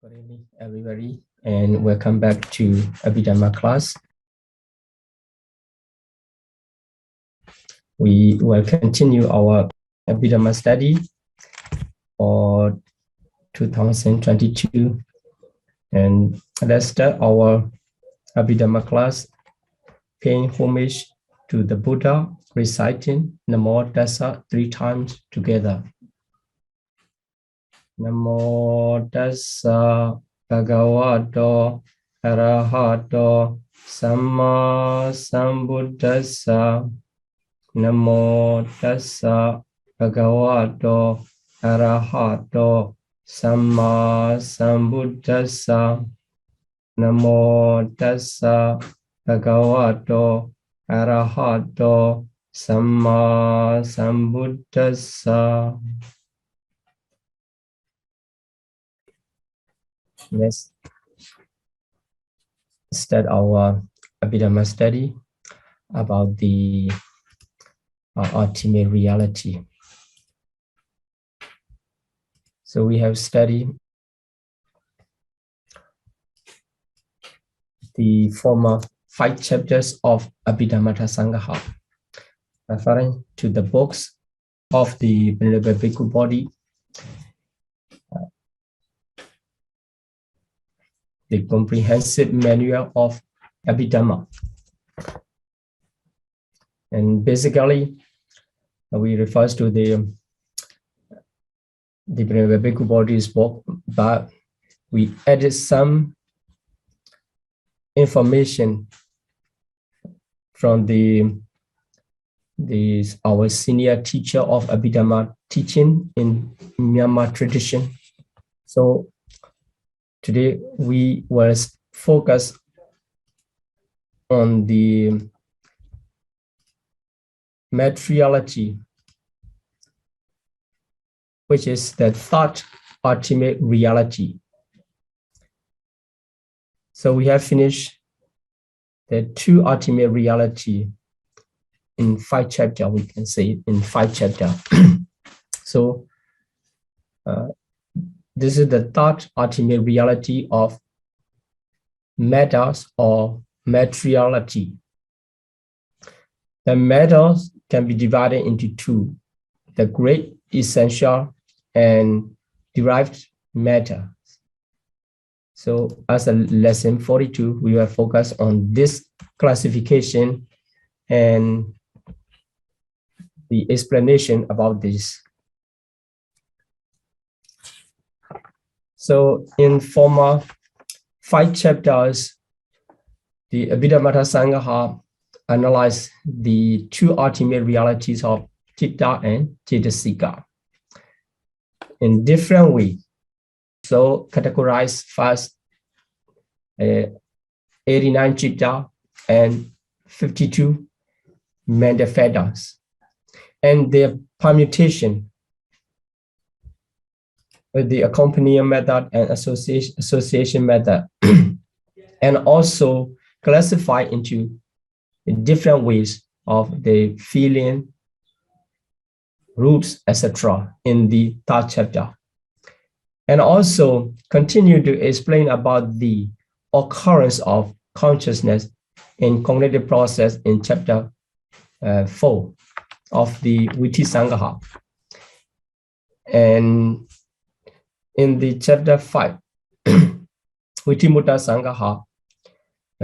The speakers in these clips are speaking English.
Good evening, everybody, and welcome back to Abhidhamma class. We will continue our Abhidhamma study for 2022, and let's start our Abhidhamma class paying homage to the Buddha, reciting Namo Tassa 3 times together. Namo Tassa Bhagavato Arahato Samma Sambuddhassa. Namo Tassa Bhagavato Arahato Samma Sambuddhassa. Namo Tassa Bhagavato Arahato Samma Sambuddhassa. Let's start our Abhidhamma study about the ultimate reality. So we have studied the former 5 chapters of Abhidhamma Sangaha, referring to the books of the Venerable Bhikkhu Bodhi, the comprehensive manual of Abhidhamma. And basically, we refer to the Venerable Bhikkhu Bodhi's book, but we added some information from our senior teacher of Abhidhamma teaching in Myanmar tradition. So today we will focus on the materiality, which is the thought ultimate reality. So we have finished the 2 ultimate reality in 5 chapters, we can say in 5 chapters. So this is the thought ultimate reality of matters or materiality. The matters can be divided into 2, the great essential and derived matter. So as a lesson 42, we will focus on this classification and the explanation about this. So in former 5 chapters, the Abhidhamma Sangaha analyzed the 2 ultimate realities of Citta and Cetasika in different ways. So categorize first 89 Citta and 52 Mandaphadas and their permutation with the accompanying method and association method, and also classify into different ways of the feeling, roots, etc. in the 3rd chapter. And also continue to explain about the occurrence of consciousness in cognitive process in chapter 4 of the Viti Sangaha. And in the chapter 5, Vitimutta Sangaha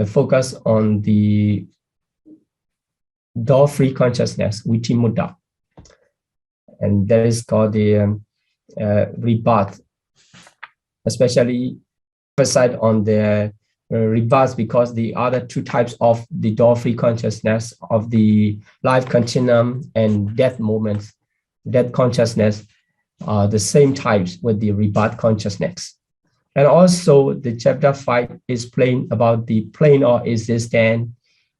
focus on the door-free consciousness, Vitimutta. And that is called the rebirth, especially emphasize on the rebirth because the other 2 types of the door-free consciousness of the life continuum and death moments, death consciousness, are the same types with the rebirth consciousness. And also the chapter 5 is plain about the plane of existence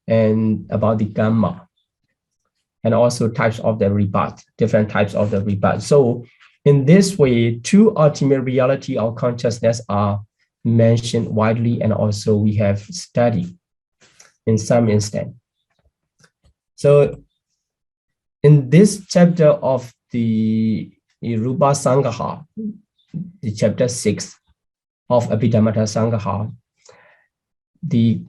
and about the gamma, and also types of the rebirth, different types of the rebirth. So in this way, 2 ultimate reality of consciousness are mentioned widely, and also we have studied in some instance. So in this chapter of the Rupa Sangaha, the chapter 6 of Abhidhamma Sangha, the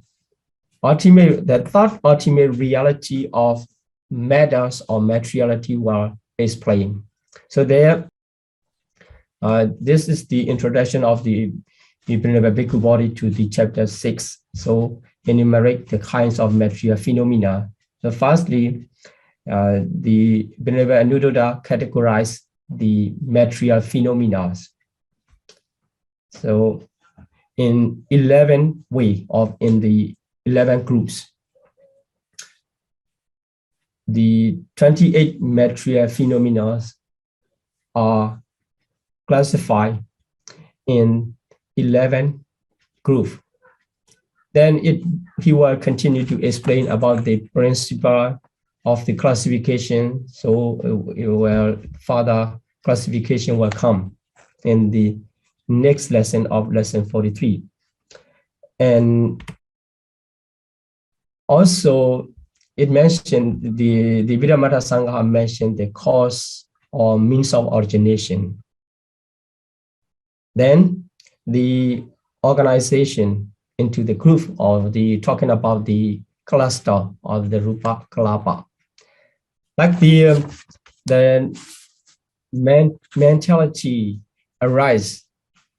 third ultimate reality of matters or materiality were explained. So there, this is the introduction of the Abhidhamma Bhikkhu Bodhi to the chapter 6. So enumerate the kinds of material phenomena. So firstly, the Abhidhamma Anuruddha categorized the material phenomena. So in 11 ways of in the 11 groups. The 28 material phenomena are classified in 11 groups. Then he will continue to explain about the principle of the classification. So further classification will come in the next lesson of lesson 43. And also, it mentioned the Abhidhamma Sangha mentioned the cause or means of origination. Then the organization into the group of the talking about the cluster of the Rupa Kalapa. Like the mentality arise,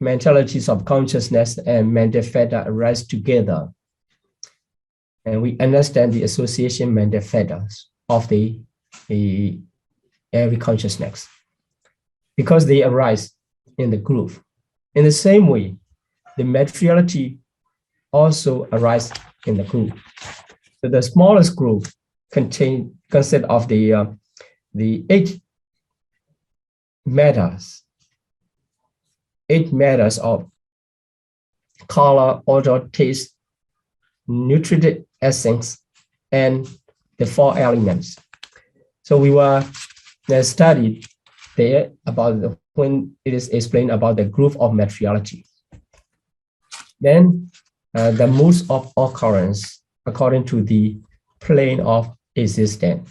mentalities of consciousness and mental fetter arise together. And we understand the association mental fetters of the every consciousness because they arise in the group. In the same way, the materiality also arise in the group. So the smallest group consist of the 8 matters of color, odor, taste, nutritive essence, and the 4 elements. So we were studied there about when it is explained about the group of materiality. Then the modes of occurrence according to the plane of existence.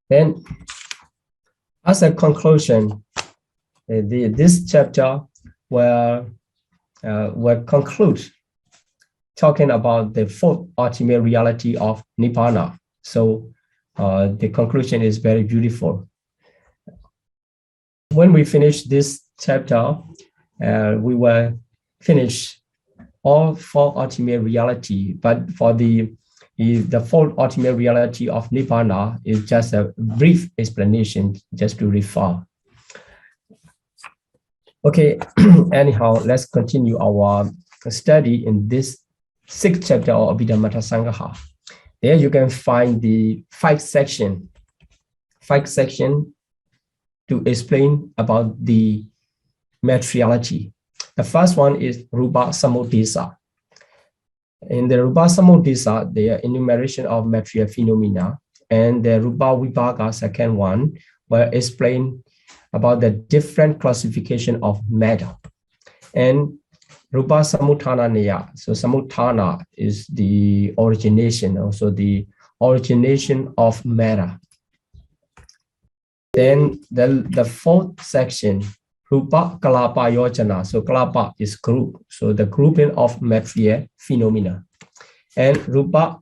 Then as a conclusion, this chapter will conclude talking about the 4th ultimate reality of Nibbana. So the conclusion is very beautiful. When we finish this chapter, we will finish all 4 ultimate reality, but for the 4th ultimate reality of Nibbana is just a brief explanation just to refer. Okay, anyhow, let's continue our study in this 6th chapter of Abhidhamma Sangha. There you can find the 5 section to explain about the materiality. The first one is Rupa Samudesa. In the Rupa Samudesa, the enumeration of material phenomena, and the Rupa Vibhaga, second one, will explain about the different classification of matter. And Rupa Samutthana Neya, so Samutthana is the origination, also the origination of matter. Then the 4th section, Rupa Kalapa Yojana. So Kalapa is group, so the grouping of material phenomena. And Rupa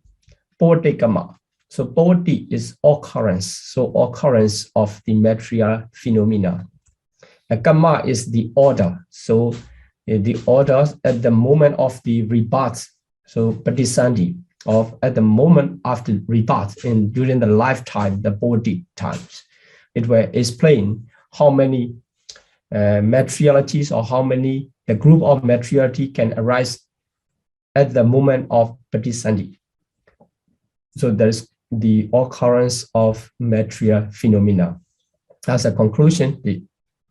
Potikama. So Poti is occurrence, so occurrence of the material phenomena. And Kama is the order, so the order at the moment of the rebirth, so Patisandhi, of at the moment after rebirth during the lifetime, the body times. It will explain how many materialities or how many the group of materiality can arise at the moment of Patisandhi. So there's the occurrence of material phenomena. As a conclusion,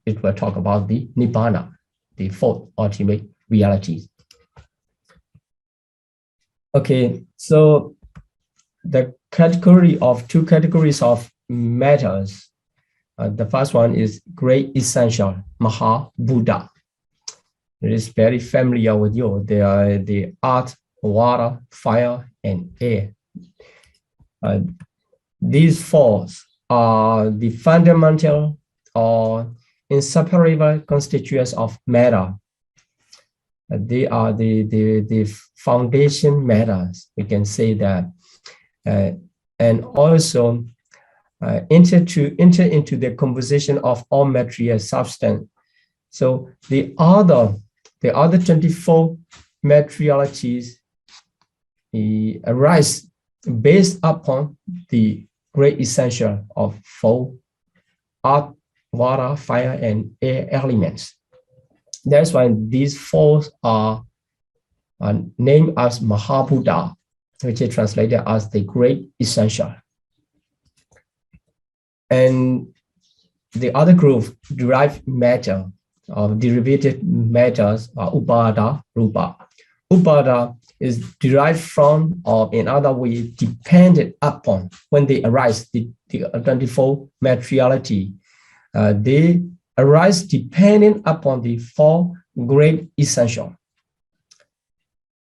it will talk about the Nibbana, the 4th ultimate reality. Okay, so the two categories of matters. The first one is great essential, Maha Buddha. It is very familiar with you. They are the earth, water, fire, and air. These 4 are the fundamental or inseparable constituents of matter. They are the foundation matters. We can say that, and also enter into the composition of all material substance. So the other 24 materialities arise based upon the great essential of four earth, water, fire, and air elements. That's why these four are named as Mahabhuta, which is translated as the great essential. And the other group, derived matter, or derivative matters, are Upada Rupa. Upada is derived from, or in other way, dependent upon. When they arise, the 24 materiality, they arise depending upon the four great essential.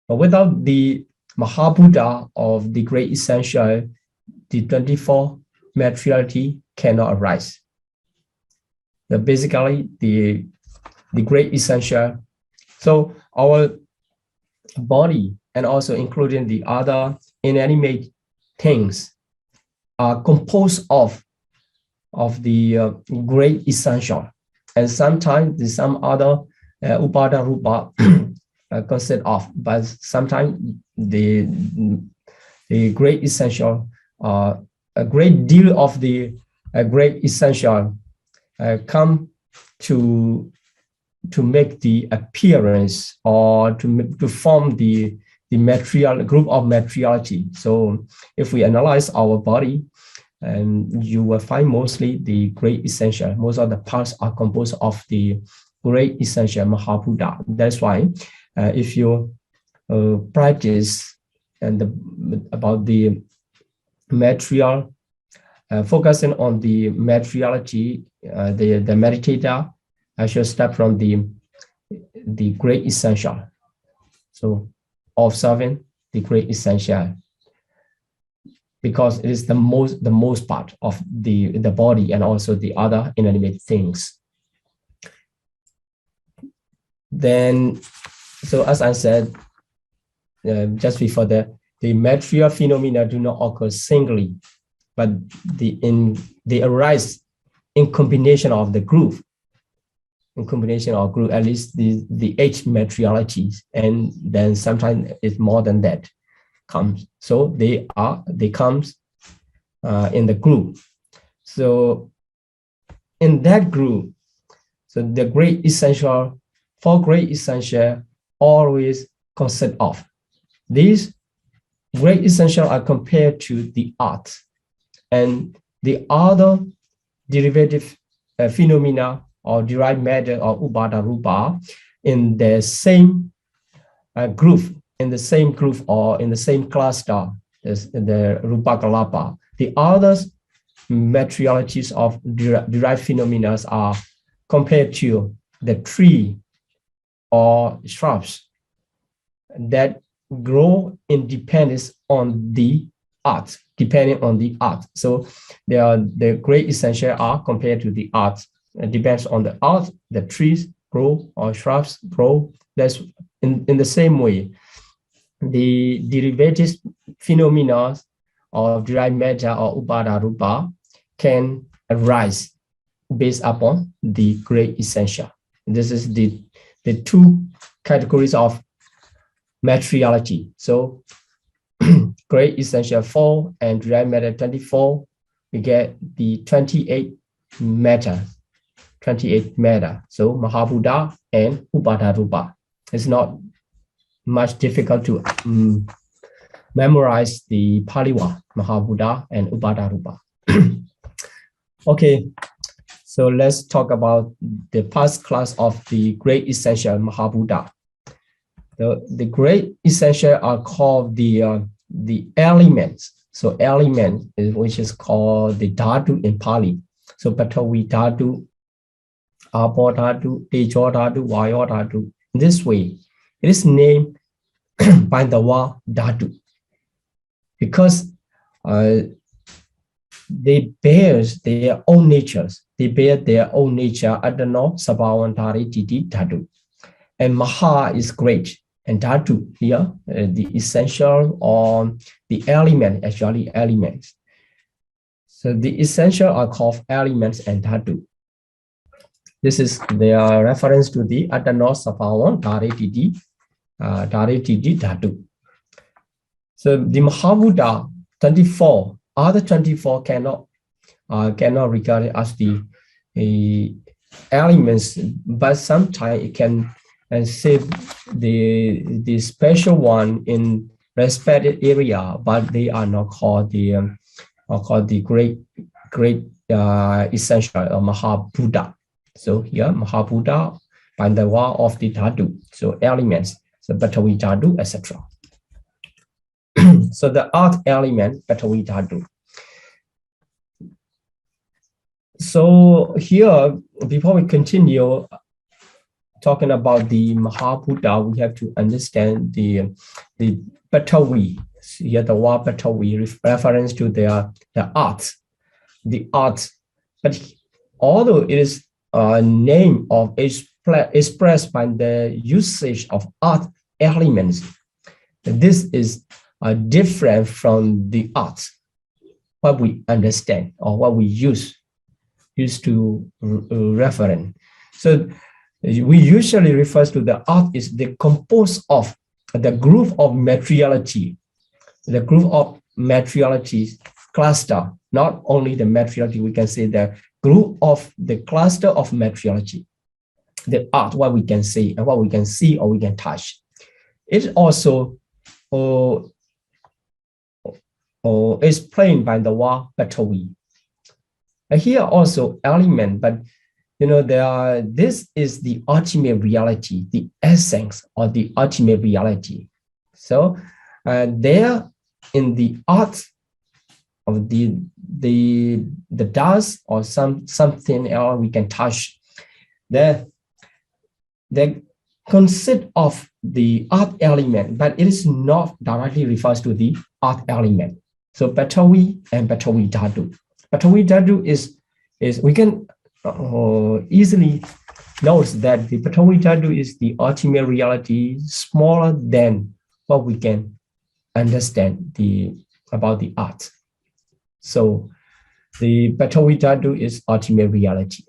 But without the Mahabhuta of the great essential, the 24 materiality cannot arise. But basically, the great essential. So our body, and also including the other inanimate things, are composed of the great essential. And sometimes some other Upada Rupa consist of, but sometimes the great essential, a great deal of the great essential come to make the appearance, or to form the material group of materiality. So if we analyze our body, and you will find mostly the great essential. Most of the parts are composed of the great essential Mahabhuta. That's why if you practice and about the material, focusing on the materiality, the meditator should start from the great essential. So observing the great essential, because it is the most part of the body and also the other inanimate things. Then, so as I said just before, the material phenomena do not occur singly, but they arise in combination of the group. In combination of group, at least the 8 materialities, and then sometimes it's more than that comes. So they comes in the group. So in that group, so the great essential, 4 great essential always consist of. These great essential are compared to the earth and the other derivative phenomena or derived matter or Upada Rupa in the same group, or in the same cluster as the Rupa Kalapa. The other materialities of derived phenomena are compared to the tree or shrubs that grow in dependence on the earth, depending on the earth. So the great essential are compared to the earth. It depends on the earth, the trees grow or shrubs grow. That's in the same way. The derivative phenomena of derived matter or Upada Rupa can arise based upon the great essential. This is the 2 categories of materiality. So great essential 4 and derived matter 24, we get the 28 matter. So Mahabhuta and Upada Rupa. It's not much difficult to memorize the Paliwa, Mahabhuta and Upada Rupa. Okay, so let's talk about the past class of the great essential Mahabhuta. The great essential are called the elements. So element which is called the dhatu in Pali. So Patavi dhatu, Apo dhatu, Tejo dhatu, Vayo dhatu. This way, it is named by the word dhatu because they bear their own natures. They bear their own nature. Adano Sabhavantari Titi dhatu. and Maha is great, and Dhatu here, the essential or the element, actually elements. So the essential are called elements and Dhatu. This is their reference to the Adano Sapawan Dharititi Dhatu. So the Mahabhuta 24, other 24 cannot regard as the elements, but sometimes it can say the special one in respected area, but they are not called the great essential or Mahabhuta. So here Mahabhuta by the wall of the Dhatu, so elements, so Batavi Dhatu, etc. So the earth element, Batavi Dhatu. So here, before we continue talking about the Mahabhuta, we have to understand the Batavi. Here the word Batavi reference to the art, but although it is a name of expressed by the usage of art elements, this is different from the art, what we understand or what we used to reference. So we usually refer to the art is the composed of the group of materiality, cluster, not only the materiality, we can say the group of the cluster of materiality, the art, what we can say and what we can see or we can touch. It also explained by the word Batavi. Here also element, but this is the ultimate reality, the essence or the ultimate reality. So there in the art of the dust or something else we can touch, they consist of the art element, but it is not directly refers to the art element. So Batavi and Batavi Dhatu. Batavi Dhatu is we can easily notice that the Batavi Dhatu is the ultimate reality, smaller than what we can understand about the art. So the Batavi Dhatu is ultimate reality.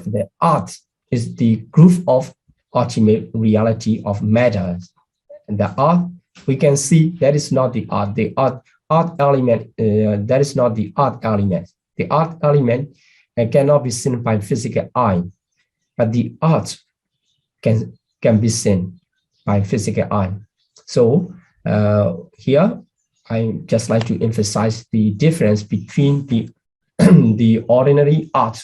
The art is the group of ultimate reality of matter. And the art, we can see that is not the art. The art element, that is not the art element. The art element cannot be seen by physical eye, but the art can be seen by physical eye. So here, I just like to emphasize the difference between the the ordinary art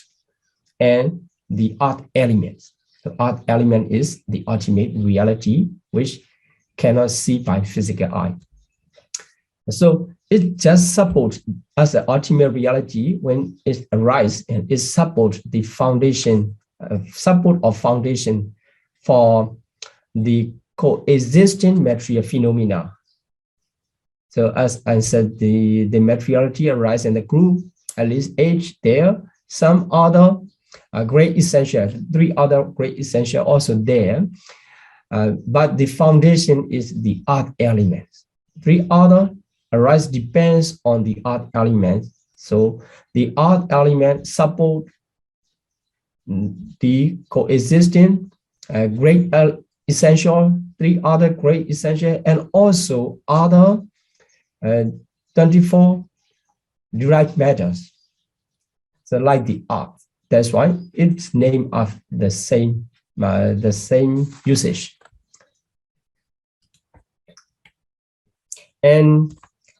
and the art elements. The art element is the ultimate reality, which cannot see by physical eye. So it just supports as the ultimate reality when it arises, and it supports the foundation, foundation for the coexisting material phenomena. So as I said, the materiality arises in the group, at least H there, some other great essential, 3 other great essential also there, but the foundation is the art elements. 3 other arise depends on the art element. So the art element support the coexisting great essential, 3 other great essential, and also other 24 derived matters. So like the art, that's why it's named after the same usage. And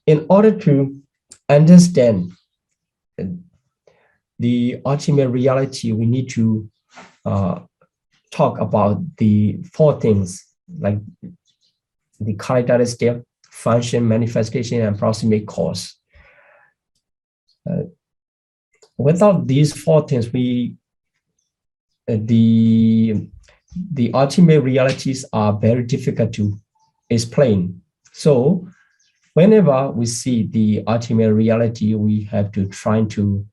in order to understand the ultimate reality, we need to talk about the 4 things, like the characteristic, function, manifestation, and proximate cause. Without these 4 things, the ultimate realities are very difficult to explain. So whenever we see the ultimate reality, we have to try to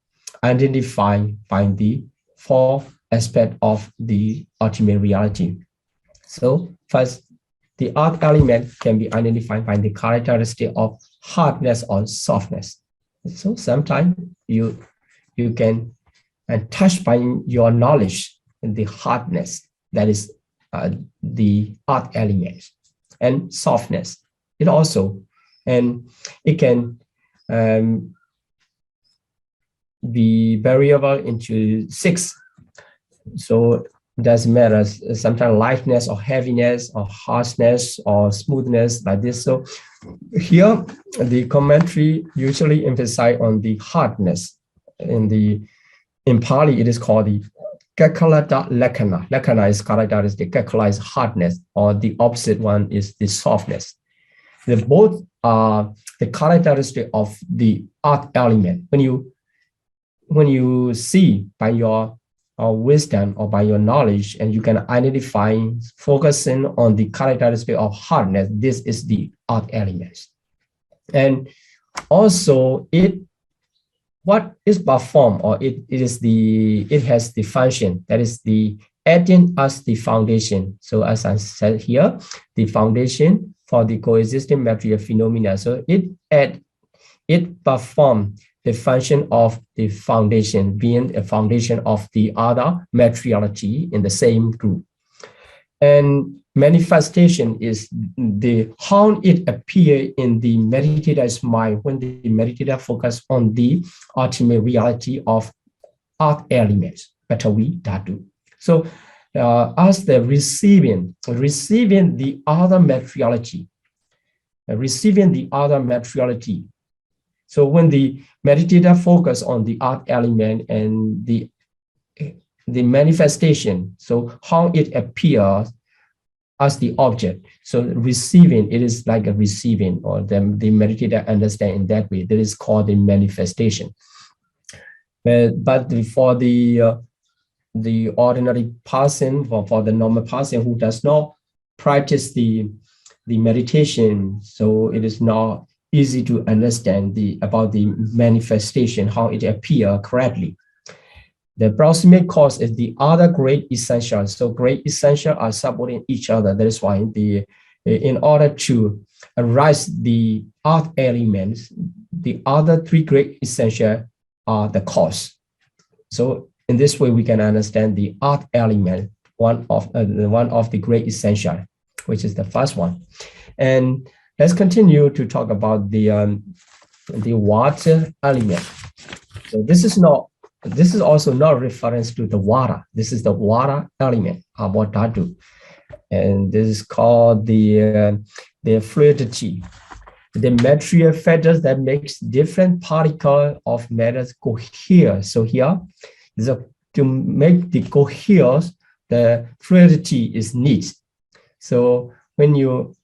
identify by the 4 aspects of the ultimate reality. So first, the earth element can be identified by the characteristic of hardness or softness. So sometimes you can touch by your knowledge the hardness, that is the earth element, and softness. It also, and it can be variable into 6. So it doesn't matter, sometimes lightness or heaviness or harshness or smoothness, like this. So here the commentary usually emphasize on the hardness. In Pali it is called the Kakalata Lakana. Lakana is characteristic, Kakala is hardness, or the opposite one is the softness. They both are the characteristic of the earth element. When you see by your wisdom or by your knowledge, and you can identify, focusing on the characteristic of hardness, this is the earth element. And also what is performed, or it has the function, that is the acting as the foundation. So as I said here, the foundation for the coexisting material phenomena. So it performs the function of the foundation, being a foundation of the other materiality in the same group. And manifestation is the how it appears in the meditator's mind when the meditator focus on the ultimate reality of earth elements, Patavi Dhatu. So as the receiving the other materiality, So when the meditator focus on the earth element and the manifestation, so how it appears as the object. So receiving, it is like a receiving, or the meditator understand in that way. That is called the manifestation. But for the ordinary person, for the normal person who does not practice the meditation, so it is not easy to understand about the manifestation, how it appears correctly. The proximate cause is the other great essentials. So great essentials are supporting each other. That is why in order to arise the earth elements, the other 3 great essentials are the cause. So in this way, we can understand the earth element, one of the great essentials, which is the first one. And let's continue to talk about the water element. So this is also not reference to the water. This is the water element, Abodhatu. And this is called the fluidity. The material factors that makes different particles of matters cohere. So here, to make the coherence, the fluidity is needed. So when you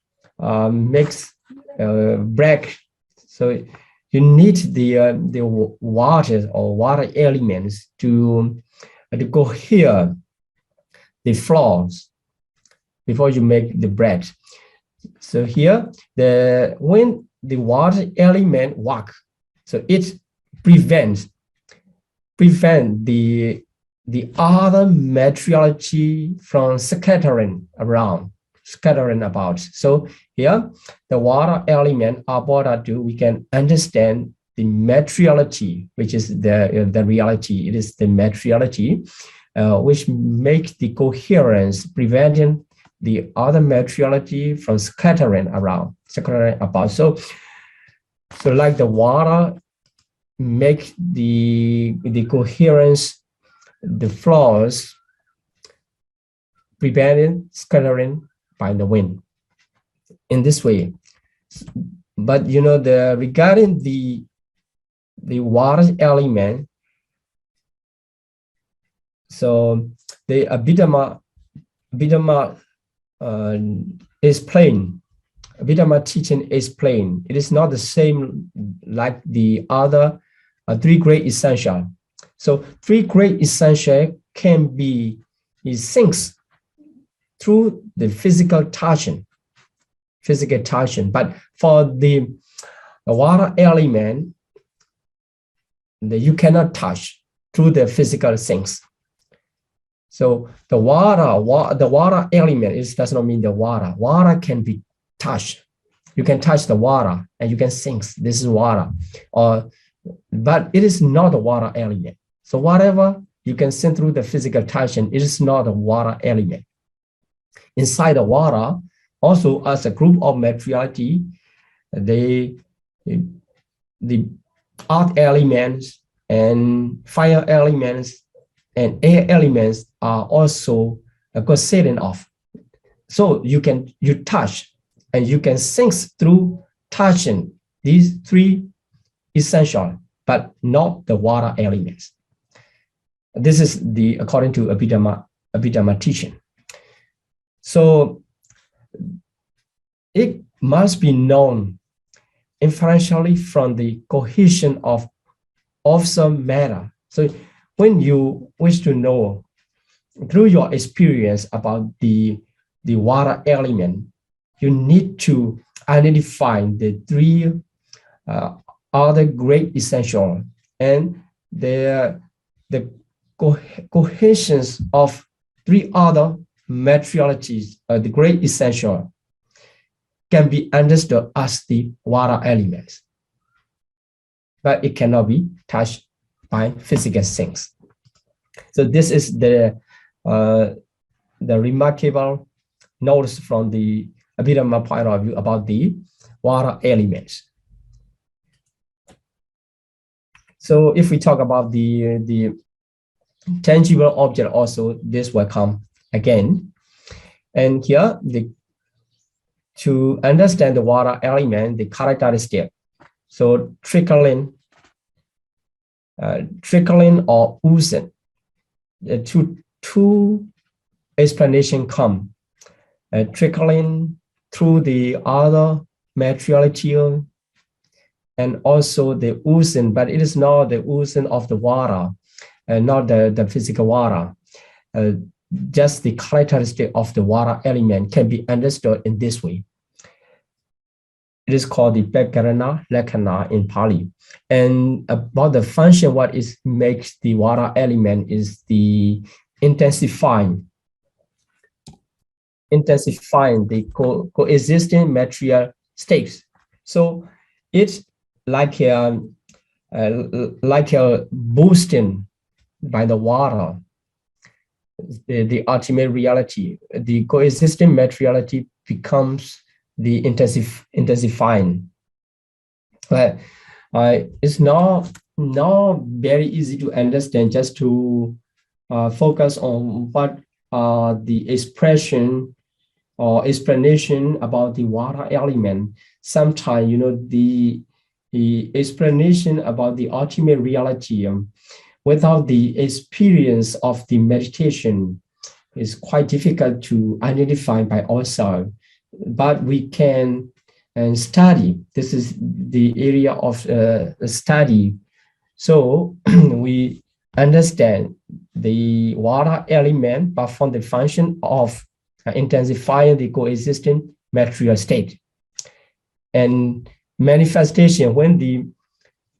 mix break, so you need the water or water elements to cohere the flours before you make the bread. So here, when the water element work, so it prevents the other materiality from scattering about. So here, the water element, Abodhatu, we can understand the materiality, which is the reality. It is the materiality which makes the coherence, preventing the other materiality from scattering about. So like the water make the coherence, the flows, preventing scattering by the wind. In this way, but regarding the water element, so the Abhidhamma is plain. Abhidhamma teaching is plain. It is not the same like the other 3 great essentials. So 3 great essentials can be synced through the physical touching. But for the water element, you cannot touch through the physical things. So the water element does not mean the water. Water can be touched. You can touch the water and you can think this is water, but it is not a water element. So whatever you can see through the physical touch, and it is not a water element. Inside the water, also as a group of materiality, the earth elements and fire elements and air elements are also considered of. So you touch and you can think through touching these three essential, but not the water elements. This is according to Abhidhamma teaching. So it must be known inferentially from the cohesion of some matter. So when you wish to know through your experience about the water element, you need to identify the three other great essential, and the cohesions of three other materialities, the great essential, can be understood as the water elements, but it cannot be touched by physical things. So this is the remarkable notice from the Abhidhamma point of view about the water elements. So if we talk about the tangible object also, this will come again. And here, to understand the water element, the characteristic. So trickling or oozing, two explanations come. Trickling through the other materiality, and also the oozing, but it is not the oozing of the water, not the physical water. Just the characteristic of the water element can be understood in this way. It is called the Bakarana Lakkhana in Pali. And about the function, what makes the water element is the intensifying the coexisting material states. So it's like a boosting by the water, the ultimate reality. The coexisting materiality becomes the intensifying. But it's not very easy to understand just to focus on what the expression or explanation about the water element. Sometimes, the explanation about the ultimate reality without the experience of the meditation is quite difficult to identify by ourselves. But we can study. This is the area of study. So we understand the water element, but from the function of intensifying the coexisting material state. And manifestation, when the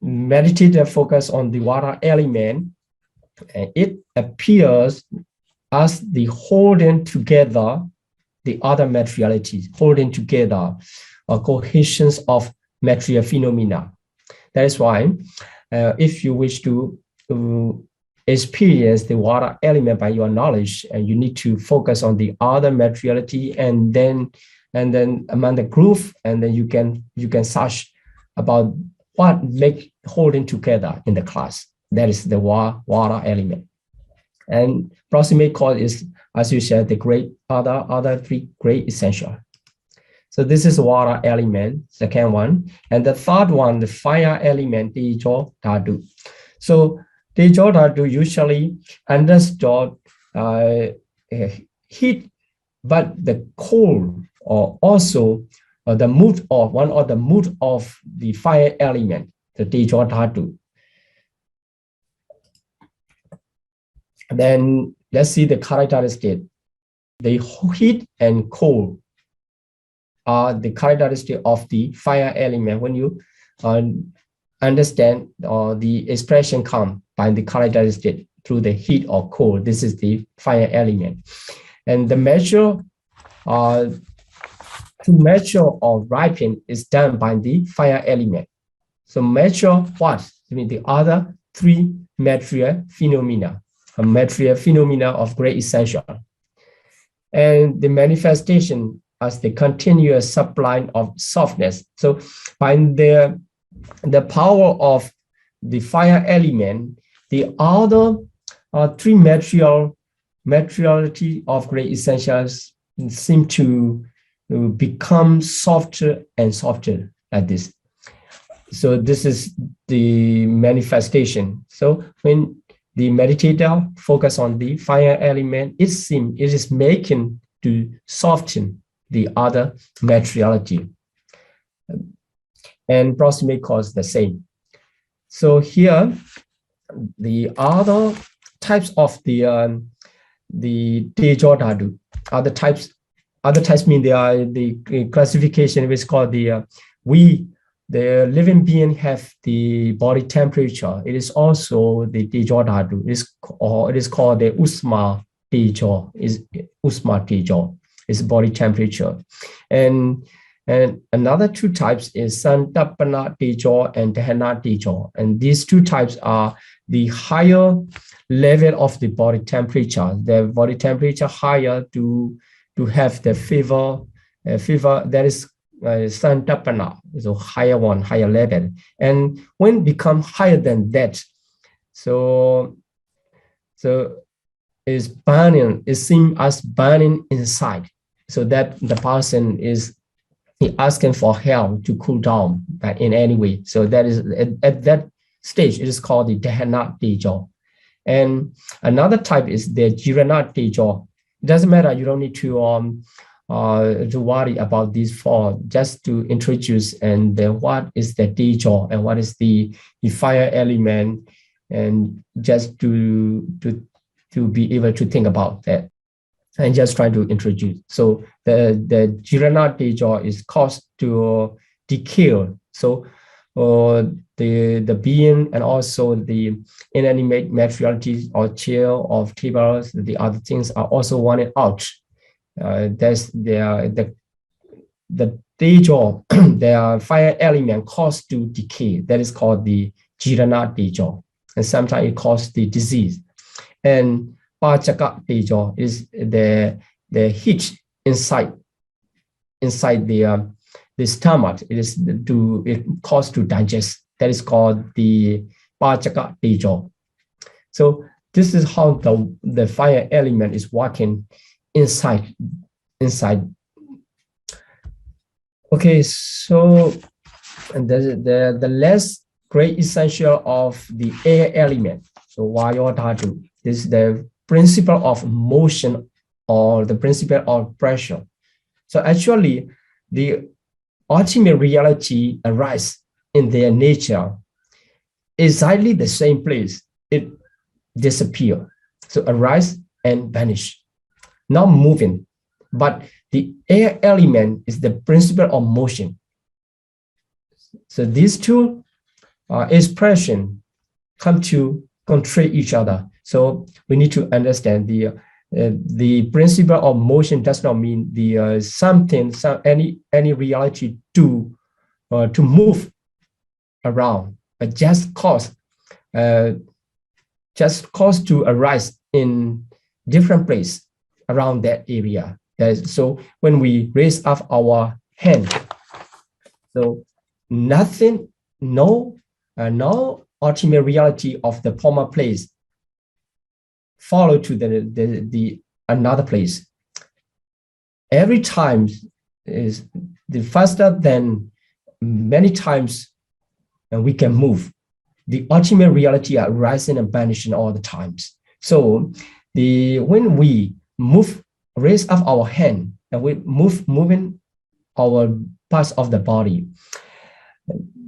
meditator focus on the water element, it appears as the holding together the other materialities, holding together a cohesion of material phenomena. That is why if you wish to experience the water element by your knowledge, and you need to focus on the other materiality, and then among the group, and then you can search about what make holding together in the class. That is the water element. And proximate cause is, as you said, the other three great essential. So this is water element, second one. And the third one, the fire element, Tejo Dhatu. So Tejo Dhatu usually understood heat, but the cold, or also the mood of one of the mood of the fire element, the Tejo Dhatu. Then let's see the characteristic. The heat and cold are the characteristic of the fire element. When you understand the expression come by the characteristic, through the heat or cold. This is the fire element. And the measure to measure or ripen is done by the fire element. So measure what? I mean the other three material phenomena, a material phenomena of great essential. And the manifestation as the continuous supply of softness. So by the power of the fire element, the other three materiality of great essentials seem to become softer and softer like this. So this is the manifestation. So when the meditator focus on the fire element, it is making to soften the other materiality. And proximate cause the same. So here, the other types of the Tejo Dhatu, other types mean they are the classification which is called the the living being have the body temperature. It is also the Tejo Dhatu. It is called the Usma Tejo. Is Usma Tejo is body temperature, and another two types is Santapana Tejo and Dahana Tejo. And these two types are the higher level of the body temperature. The body temperature higher to have the fever that is Santapana, so higher one, higher level. And when become higher than that, so is burning, it seems as burning inside. So that the person is asking for help to cool down in any way. So that is at that stage, it is called the Dahana Tejo. And another type is the Jirana Tejo. It doesn't matter, you don't need to worry about these four, just to introduce and what is the Tejo and what is the fire element, and just to be able to think about that. And just trying to introduce. So the Jirana Tejo is caused to decay. So the being and also the inanimate materialities or chair or tables, the other things are also wanted out. There's the Tejo, the fire element caused to decay. That is called the Jirana Tejo. And sometimes it causes the disease. And Pachaka Tejo is the heat inside the stomach. It causes to digest. That is called the Pachaka Tejo. So this is how the fire element is working inside. Okay, so and the less great essential of the air element. So Vayo Dhatu is the principle of motion or the principle of pressure. So actually, the ultimate reality arises in their nature exactly the same place. It disappears. So arise and vanish, not moving. But the air element is the principle of motion. So these two expressions come to contradict each other. So we need to understand the principle of motion does not mean the any reality to move around, but just cause to arise in different place around that area. So when we raise up our hand, so nothing, no ultimate reality of the former place follow to the another place. Every time is the faster than many times we can move. The ultimate reality are rising and vanishing all the times. So when we raise up our hand and we moving our parts of the body,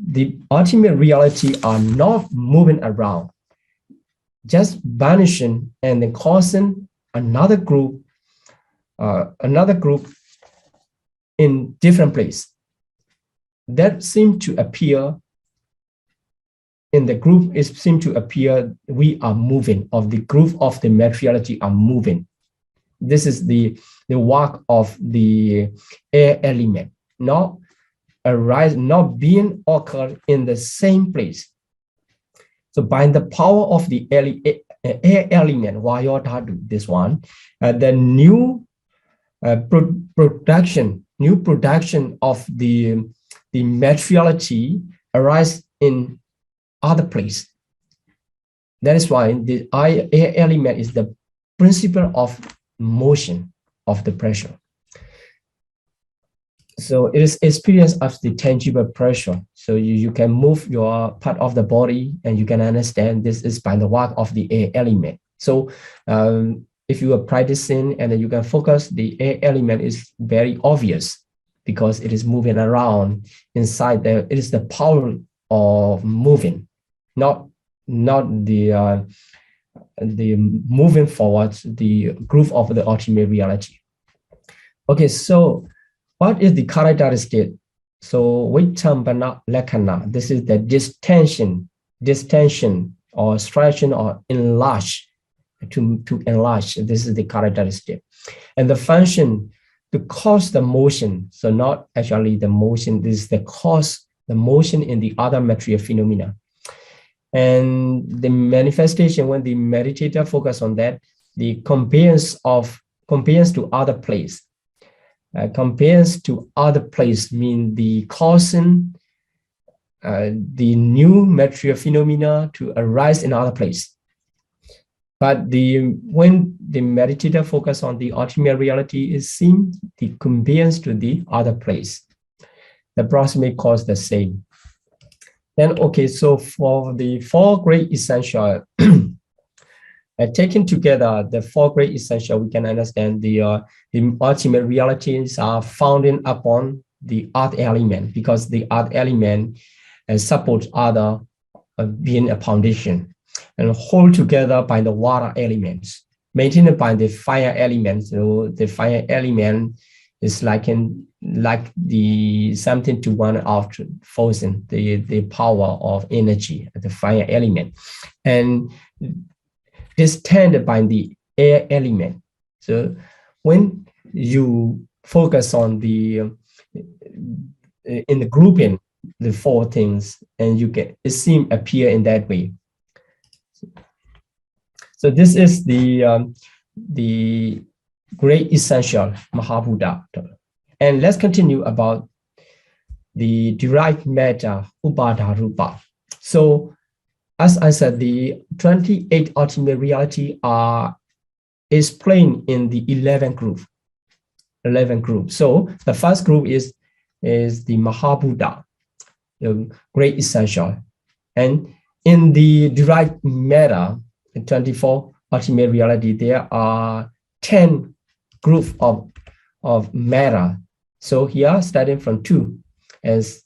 the ultimate reality are not moving around, just vanishing and then causing another group in different place that seem to appear in the group, it seems to appear we are moving, or the group of the materiality are moving. This is the work of the air element, not arise, not being occur in the same place. So by the power of the air element, Vayo Dhatu, this one, the new production of the materiality arise in other place. That is why the air element is the principle of motion of the pressure. So it is experience of the tangible pressure. So you can move your part of the body, and you can understand this is by the work of the air element. So if you are practicing and then you can focus, the air element is very obvious because it is moving around inside there. It is the power of moving, not the moving forward, the groove of the ultimate reality. Okay, so what is the characteristic? So Vichambana Lakkhana, this is the distension or stretching or enlarge, to enlarge. This is the characteristic. And the function to cause the motion. So not actually the motion, this is the cause the motion in the other material phenomena. And the manifestation, when the meditator focus on that, the compares to other place. Compares to other place mean the causing the new material phenomena to arise in other place. But when the meditator focus on the ultimate reality, is seen the compares to the other place. The proximate cause the same. Then okay, so for the four great essential, taken together, the four great essential, we can understand the ultimate realities are founded upon the earth element, because the earth element supports other being a foundation, and hold together by the water elements, maintained by the fire element. So the fire element is like the something to one of forcing the power of energy, the fire element, and distended by the air element. So when you focus on in the grouping the four things, and you get it seem appear in that way. So this is the great essential Mahabuddha. And let's continue about the derived matter Upada Rupa. So as I said, the 28 ultimate reality are explained in the 11 group. So the first group is the Mahabuddha, the great essential. And in the derived matter, in 24 ultimate reality, there are 10 groups of matter. So here, starting from 2, as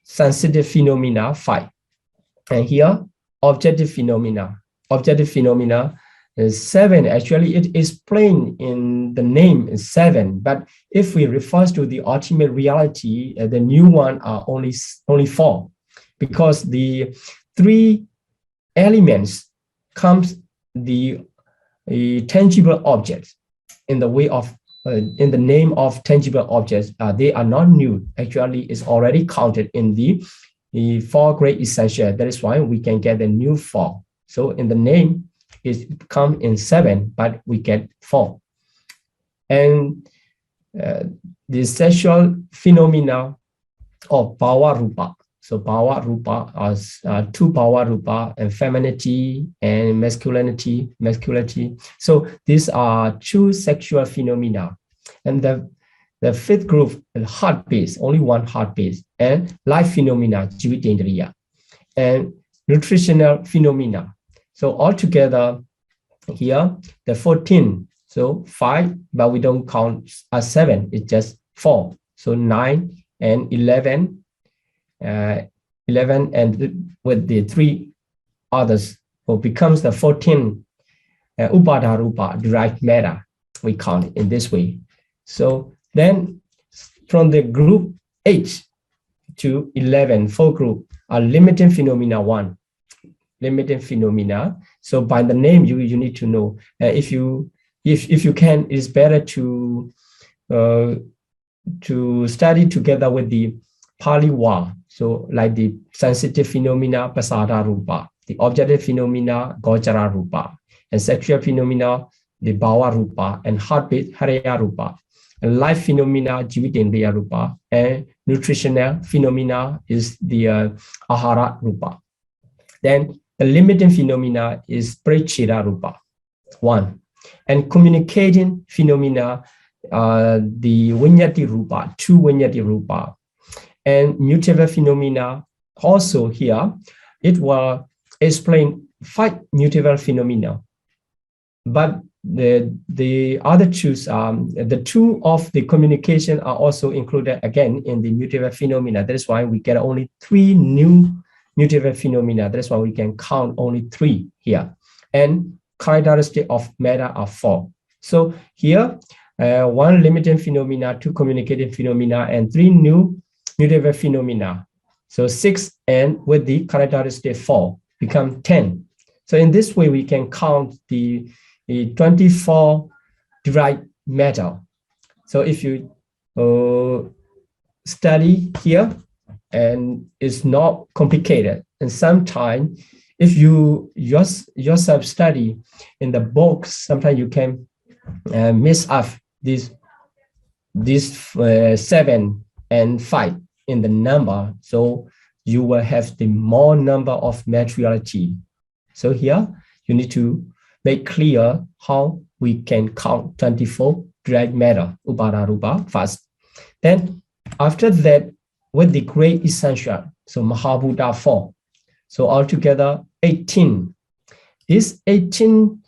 sensitive phenomena 5. And here, objective phenomena is 7. Actually, it is explained in the name is 7. But if we refer to the ultimate reality, the new one are only 4, because the 3 elements comes the tangible objects in the way of in the name of tangible objects. They are not new. Actually, it's already counted in the 4 great essential. That is why we can get the new 4. So in the name, it comes in 7, but we get 4. And the sexual phenomena of Bhava Rupa. So Bhava Rupa as 2 Bhava Rupa, and femininity and masculinity. So these are 2 sexual phenomena. And the 5th group is heart-based, only 1 heart-based, and life phenomena, Jivitendriya, and nutritional phenomena. So altogether here, the 14, so 5, but we don't count as 7, it's just 4. So 9 and 11, 11 and with the 3 others, so becomes the 14 Upada Rupa, derived matter, we count it in this way. So then from the group 8 to 11, 4 group, are limiting phenomena 1. Limiting phenomena. So by the name, you need to know. If you can, it's better to study together with the Pali Wa. So like the sensitive phenomena, Pasada Rupa, the objective phenomena, Gochara Rupa, and sexual phenomena, the Bhava Rupa, and heartbeat, Haraya Rupa, and life phenomena, Jivitendriya Rupa, and nutritional phenomena is the Ahara Rupa. Then the limiting phenomena is Prechira Rupa, 1. And communicating phenomena, the Vinyati Rupa, 2 Vinyati Rupa. And mutable phenomena, also here, it will explain 5 mutable phenomena. But the other 2, the 2 of the communication are also included again in the mutable phenomena. That is why we get only 3 new mutable phenomena. That's why we can count only 3 here. And characteristic of matter are 4. So here, 1 limiting phenomena, 2 communicating phenomena, and 3 new mutable phenomena. So 6, and with the characteristic 4 become 10. So in this way, we can count the 24 derived matter. So if you study here, and it's not complicated, and sometimes if you yourself study in the books, sometimes you can miss up these 7 and 5 in the number, so you will have the more number of materiality. So here you need to make clear how we can count 24 derived matter, Upada Rupa, first. Then after that, with the great essential, so Mahabhuta 4. So altogether 18. These 18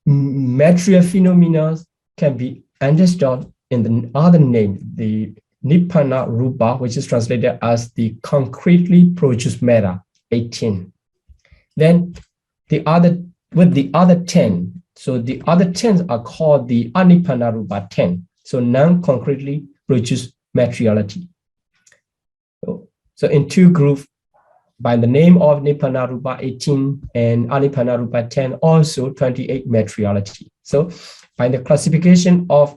material phenomena can be understood in the other name, the Nibbana Rupa, which is translated as the concretely produced matter, 18. Then with the other 10, so the other 10 are called the Anibbana Rupa 10, so non-concretely produced materiality. So in 2 groups, by the name of Nibbana Rupa 18 and Anibbana Rupa 10, also 28 materiality. So by the classification of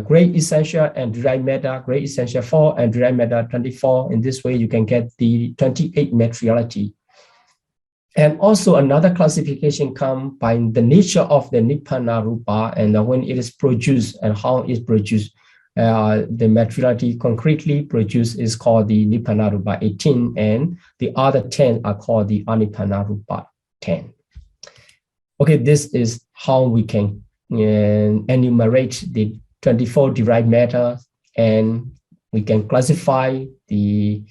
great essential and derived matter, great essential 4 and derived matter 24, in this way you can get the 28 materiality. And also another classification comes by the nature of the Nibbana Rupa and when it is produced and how it is produced. The materiality concretely produced is called the Nibbana Rupa 18, and the other 10 are called the Anibbana Rupa 10. Okay, this is how we can enumerate the 24 derived matter, and we can classify the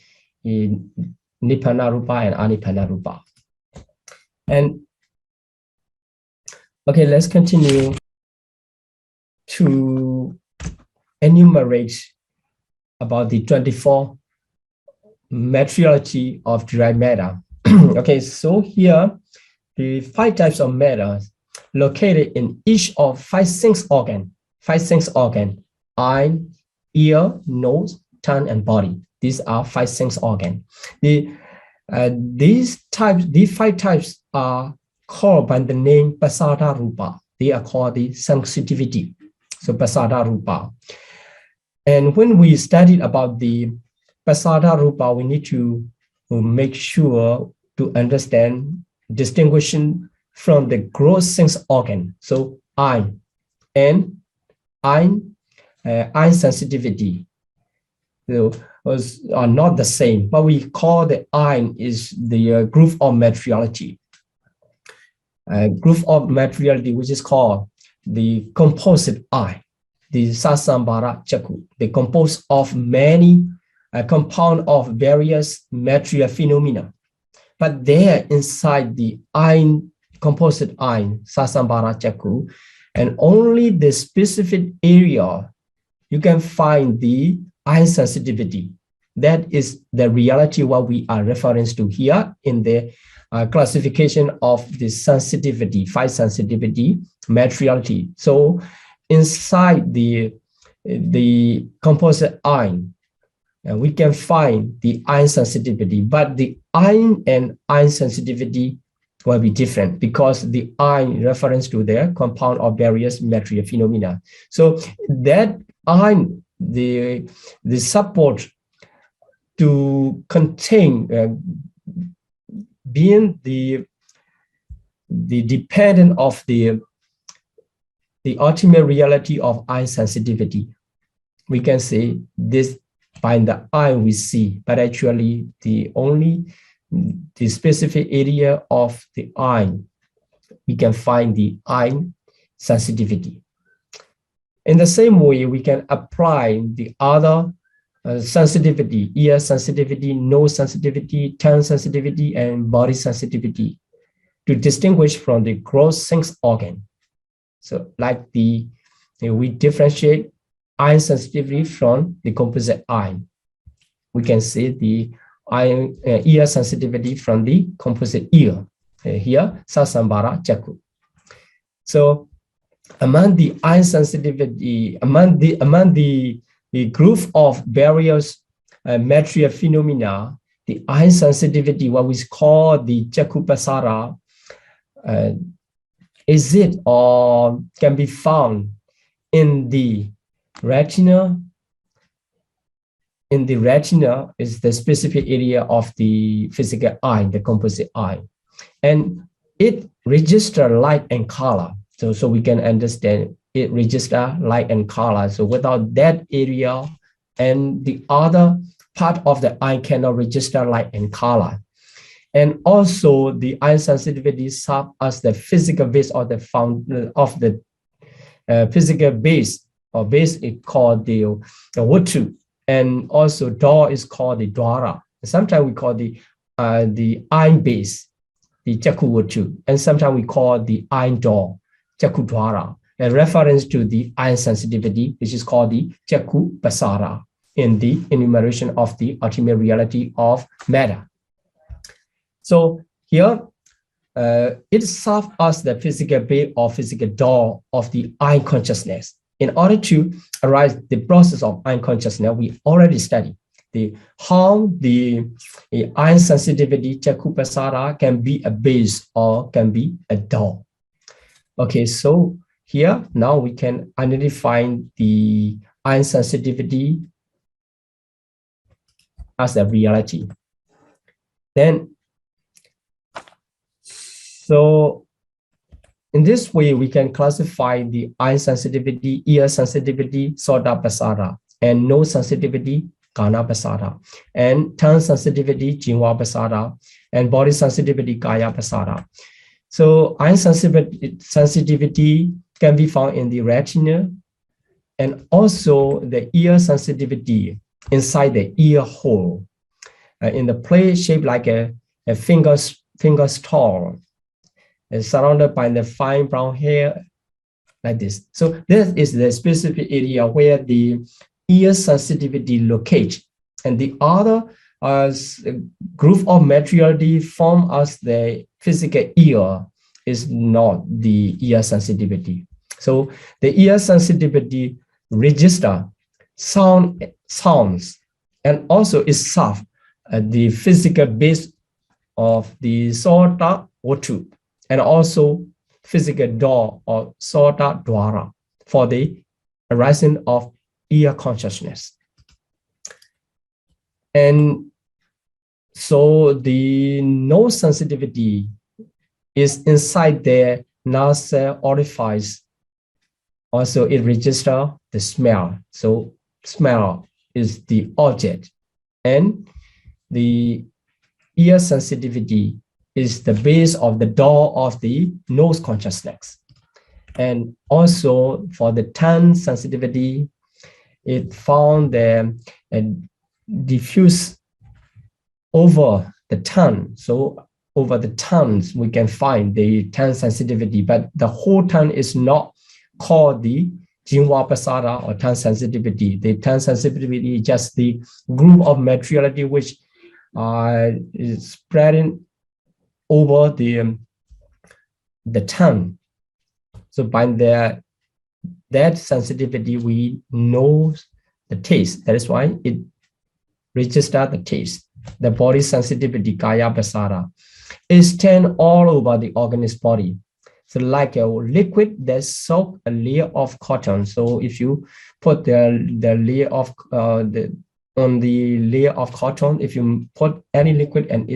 Nibbana Rupa and Anibbana Rupa. And okay, let's continue to enumerate about the 24 materiality of derived matter. Okay, so here the 5 types of matter located in each of 5 sense organ, eye, ear, nose, tongue, and body. These are 5 sense organ. These 5 types are called by the name Pasada Rupa. They are called the sensitivity. So Pasada Rupa. And when we studied about the Pasada Rupa, we need to make sure to understand distinguishing from the gross sense organ. So eye and eye sensitivity are not the same, but we call the eye is the group of materiality. Group of materiality, which is called the composite eye, the Sasambara Chakku. They compose of many compound of various material phenomena. But there inside the eye, composite eye, Sasambara Chakku, and only the specific area you can find the eye sensitivity. That is the reality what we are referring to here in the classification of the sensitivity, 5 sensitivity materiality. So inside the composite eye, we can find the iron sensitivity, but the iron and iron sensitivity will be different because the iron reference to the compound of various material phenomena. So that iron, the support to contain being the dependent of the ultimate reality of iron sensitivity. We can say this by the iron we see, but actually the specific area of the iron, we can find the iron sensitivity. In the same way, we can apply the other sensitivity, ear sensitivity, nose sensitivity, tongue sensitivity, and body sensitivity to distinguish from the gross sense organ. So like we differentiate iron sensitivity from the composite iron. We can see the iron ear sensitivity from the composite ear. Here, Sasambara Chaku. So among the iron sensitivity, among the group of various material phenomena, the iron sensitivity, what we call the Chaku Pasara, is it or can be found in the retina. In the retina is the specific area of the physical eye, the composite eye, and it registers light and color. So we can understand it registers light and color. So without that area and the other part of the eye cannot register light and color. And also the eye sensitivity serves as the physical base of the physical base, or base is called the Watu, and also door is called the Dwara. Sometimes we call the iron base, the Chaku Watu, and sometimes we call the iron door, Chaku Dwara, a reference to the iron sensitivity, which is called the Chaku Pasara in the enumeration of the ultimate reality of matter. So here, it serves as the physical base or physical door of the iron consciousness. In order to arise the process of iron consciousness, we already studied how the iron sensitivity Chaku Pasara can be a base or can be a door. Okay, so here now we can identify the iron sensitivity as a reality. Then, so in this way, we can classify the eye sensitivity, ear sensitivity, Soda Pasara, and nose sensitivity, Kana Pasara, and tongue sensitivity, Jinwa Pasara, and body sensitivity, Kaya Pasara. So eye sensitivity can be found in the retina, and also the ear sensitivity inside the ear hole, in the place shaped like a finger tall, surrounded by the fine brown hair, like this. So this is the specific area where the ear sensitivity locates, and the other group of materiality form as the physical ear is not the ear sensitivity. So the ear sensitivity register sounds, and also is soft, the physical base of the Sota Watu, and also physical door or Sota Dwara for the arising of ear consciousness. And so the nose sensitivity is inside the nasal orifice. Also, it registers the smell. So smell is the object, and the ear sensitivity is the base of the door of the nose consciousness. And also for the tongue sensitivity, it found the diffuse over the tongue. So over the tongues, we can find the tongue sensitivity, but the whole tongue is not called the Jinwa Pasara or tongue sensitivity. The tongue sensitivity is just the group of materiality which is spreading over the tongue. So by that sensitivity, we know the taste. That is why it register the taste. The body sensitivity, kaya pasara, is stand all over the organism body. So like a liquid that soak a layer of cotton. So if you put the layer of on the layer of cotton, if you put any liquid and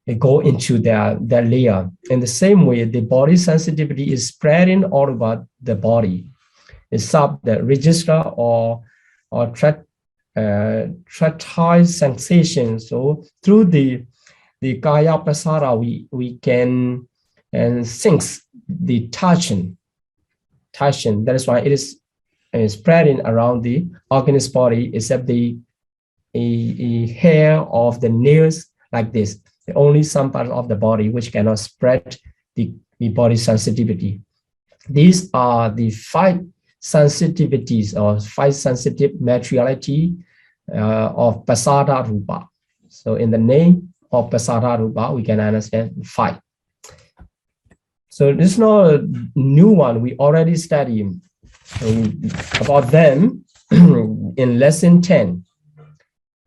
it go into the layer. In the same way, the body sensitivity is spreading all over the body. It's sub the register or tactile sensation. So through the kaya pasara, we can sense the touching. That is why it is spreading around the organism body, except the hair of the nails like this. Only some part of the body which cannot spread the body sensitivity. These are the 5 sensitivities or 5 sensitive materiality of pasada rupa. So in the name of pasada rupa, we can understand 5. So this is not a new one. We already studied about them in lesson 10,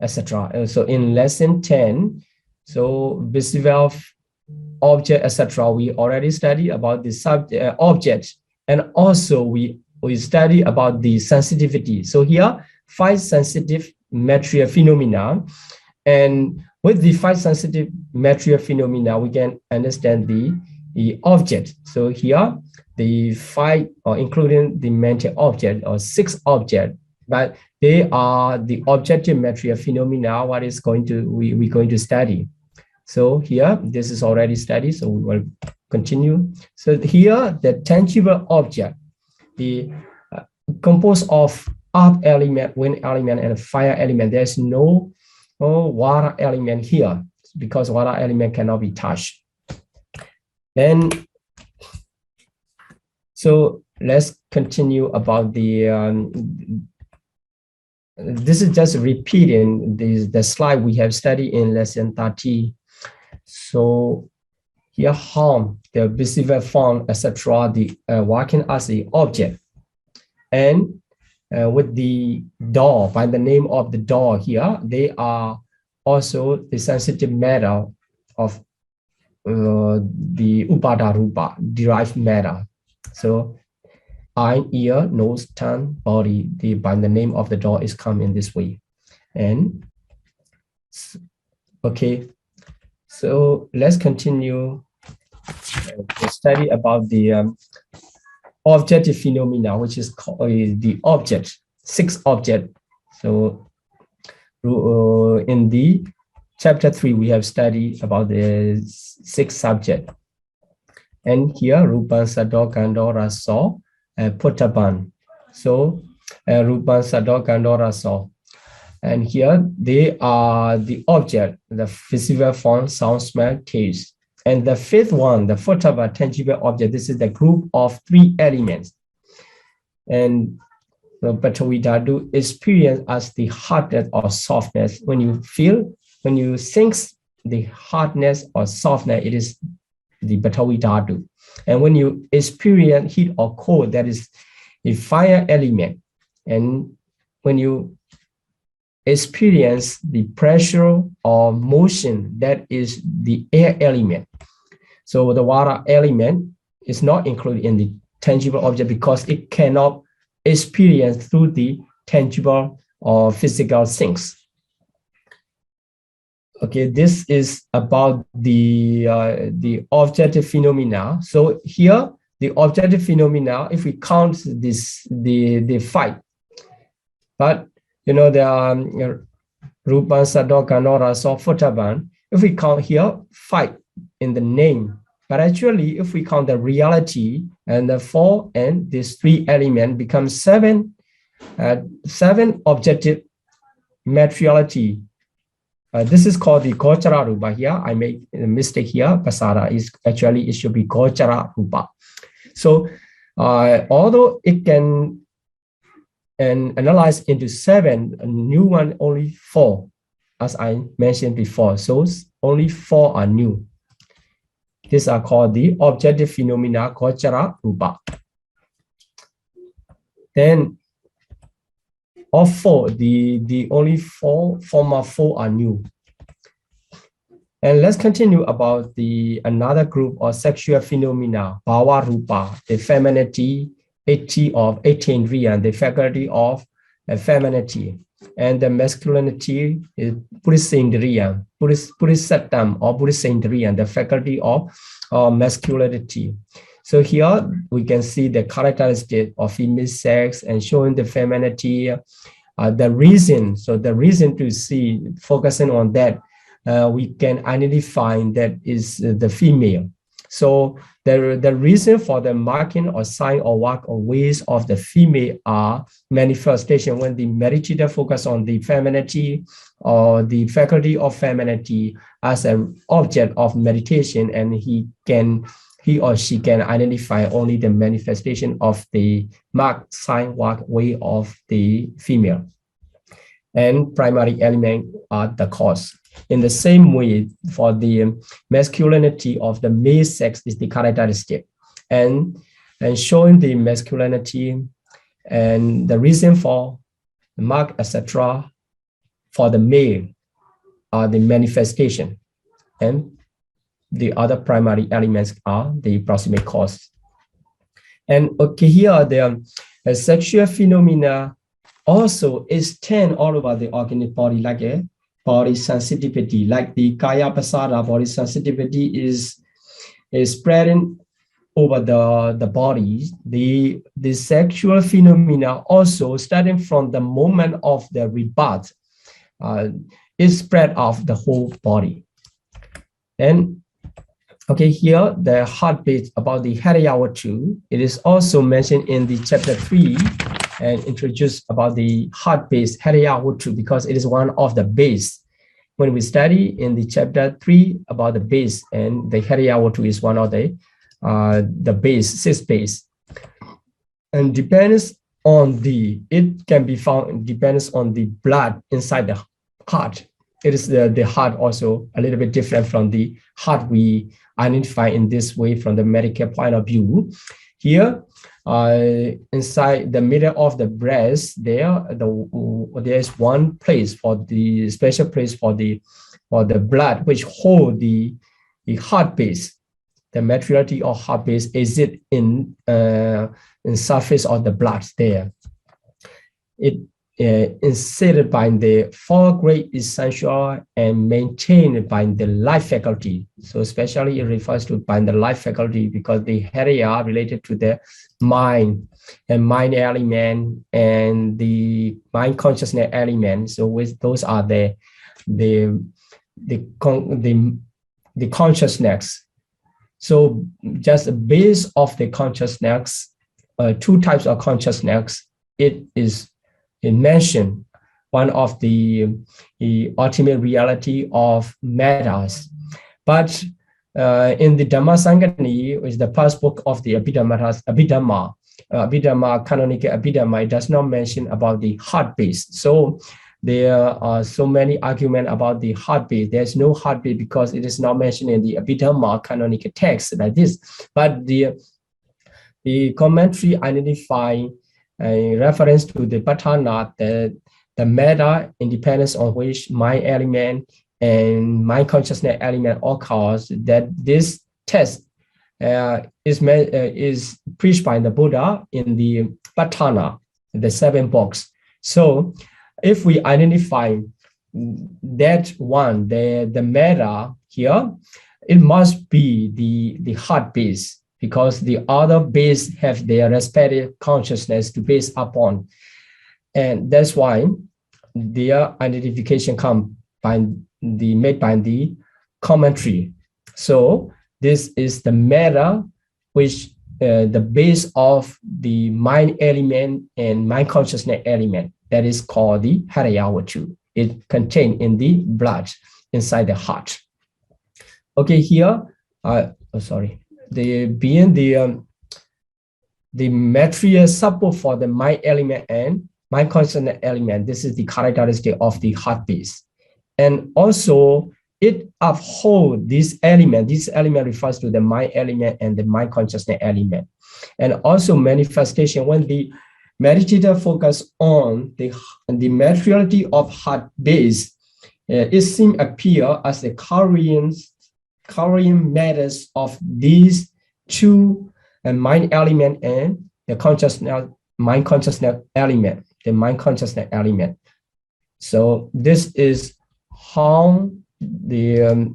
etc. So in lesson 10, so visible object, etc. We already studied about the subject object, and also we study about the sensitivity. So here 5 sensitive material phenomena, and with the 5 sensitive material phenomena, we can understand the object. So here the 5 or including the mental object or 6 object, but they are the objective material phenomena. What is going to we're going to study. So here, this is already studied, so we will continue. So here, the tangible object, the composed of earth element, wind element, and fire element. There's no water element here because water element cannot be touched. Then, so let's continue about the. This is just repeating the slide we have studied in lesson 30. So here harm, the visible form, etc., the working as the object. And with the door, by the name of the door here, they are also the sensitive matter of the upada rupa, derived matter. So eye, ear, nose, tongue, body, by the name of the door is come in this way. And okay. So let's continue the study about the objective phenomena, which is called the object, 6 object. So in the chapter 3, we have studied about the 6 subject. And here, Rupan, Sado, Gandho, Raso, Potapan. So Rupan, Sado, Gandho, Raso. And here they are the object, the physical form, sound, smell, taste. And the 5th one, the photava, tangible object, this is the group of 3 elements. And the Bhatavitadu experience as the hardness or softness. When you sense the hardness or softness, it is the Bhatavitadu. And when you experience heat or cold, that is the fire element. And when you experience the pressure or motion, that is the air element. So the water element is not included in the tangible object because it cannot experience through the tangible or physical things. Okay, this is about the objective phenomena. So here, the objective phenomena, if we count the 5, but you know, there are Rupan, Sado, Gandho, Raso, Photavan. If we count here 5 in the name, but actually, if we count the reality and the 4 and these 3 elements become 7 objective materiality. This is called the Gochara Rupa here. I made a mistake here. Pasada is actually, it should be Gochara Rupa. So although it can and analyze into 7, a new one only 4, as I mentioned before. So only 4 are new. These are called the objective phenomena, Gochara Rupa. Then All four, the only former four are new. And let's continue about the another group of sexual phenomena, bhava rupa, the femininity, 80 of 18 riyan, the faculty of femininity, and the masculinity is purisindriya, purisattam or purisindriya, the faculty of masculinity. So here we can see the characteristic of female sex and showing the femininity, the reason. So the reason to see, focusing on that, we can identify that is the female. So the reason for the marking or sign or work or ways of the female are manifestation when the meditator focus on the femininity or the faculty of femininity as an object of meditation, and he or she can identify only the manifestation of the mark, sign, work, way of the female. And primary element are the cause. In the same way, for the masculinity of the male sex is the characteristic, and showing the masculinity and the reason for the mark, etc. for the male are the manifestation, and the other primary elements are the proximate cause. And okay, here are the sexual phenomena also extend all over the organic body, like a body sensitivity, like the kaya pasada body sensitivity is spreading over the body. The sexual phenomena also starting from the moment of the rebirth is spread off the whole body. And okay, here the heartbeat about the Hariyavattu. It is also mentioned in the chapter 3 and introduced about the heartbeat Hariyavattu because it is one of the base. When we study in the chapter 3 about the base, and the Hariyavattu is one of the base, sixth base. And depends on it can be found, depends on the blood inside the heart. It is the heart also a little bit different from the heart we identify in this way from the medical point of view. Here, inside the middle of the breast, there's one place for the special place for the blood which hold the heart base. The materiality of heart base is it in surface of the blood there. It inserted by the four great essential and maintained by the life faculty. So especially it refers to by the life faculty because the Hariya related to the mind and mind element and the mind consciousness element. So with those are the consciousness. So just the base of the consciousness, two types of consciousness. It mentioned one of the ultimate reality of matters. But in the Dhammasangani, which is the first book of the Abhidhamma, canonical Abhidhamma, it does not mention about the heartbeat. So there are so many arguments about the heartbeat. There's no heartbeat because it is not mentioned in the Abhidhamma canonical text like this. But the commentary identifying a reference to the Patana, the matter independence on which mind element and mind consciousness element occurs, that this test is preached by the Buddha in the Patana, the 7 books. So if we identify that one, the matter here, it must be the heart base, because the other base have their respective consciousness to base upon. And that's why their identification made by the commentary. So this is the matter which the base of the mind element and mind consciousness element, that is called the Hariyavattu. It contained in the blood inside the heart. Okay, here, the material support for the mind element and mind consciousness element. This is the characteristic of the heart base. And also it upholds this element. This element refers to the mind element and the mind consciousness element. And also manifestation when the meditator focus on the materiality of heart base, it seems appear as the carrying matters of these two mind element and the mind consciousness element, the mind consciousness element. So this is how the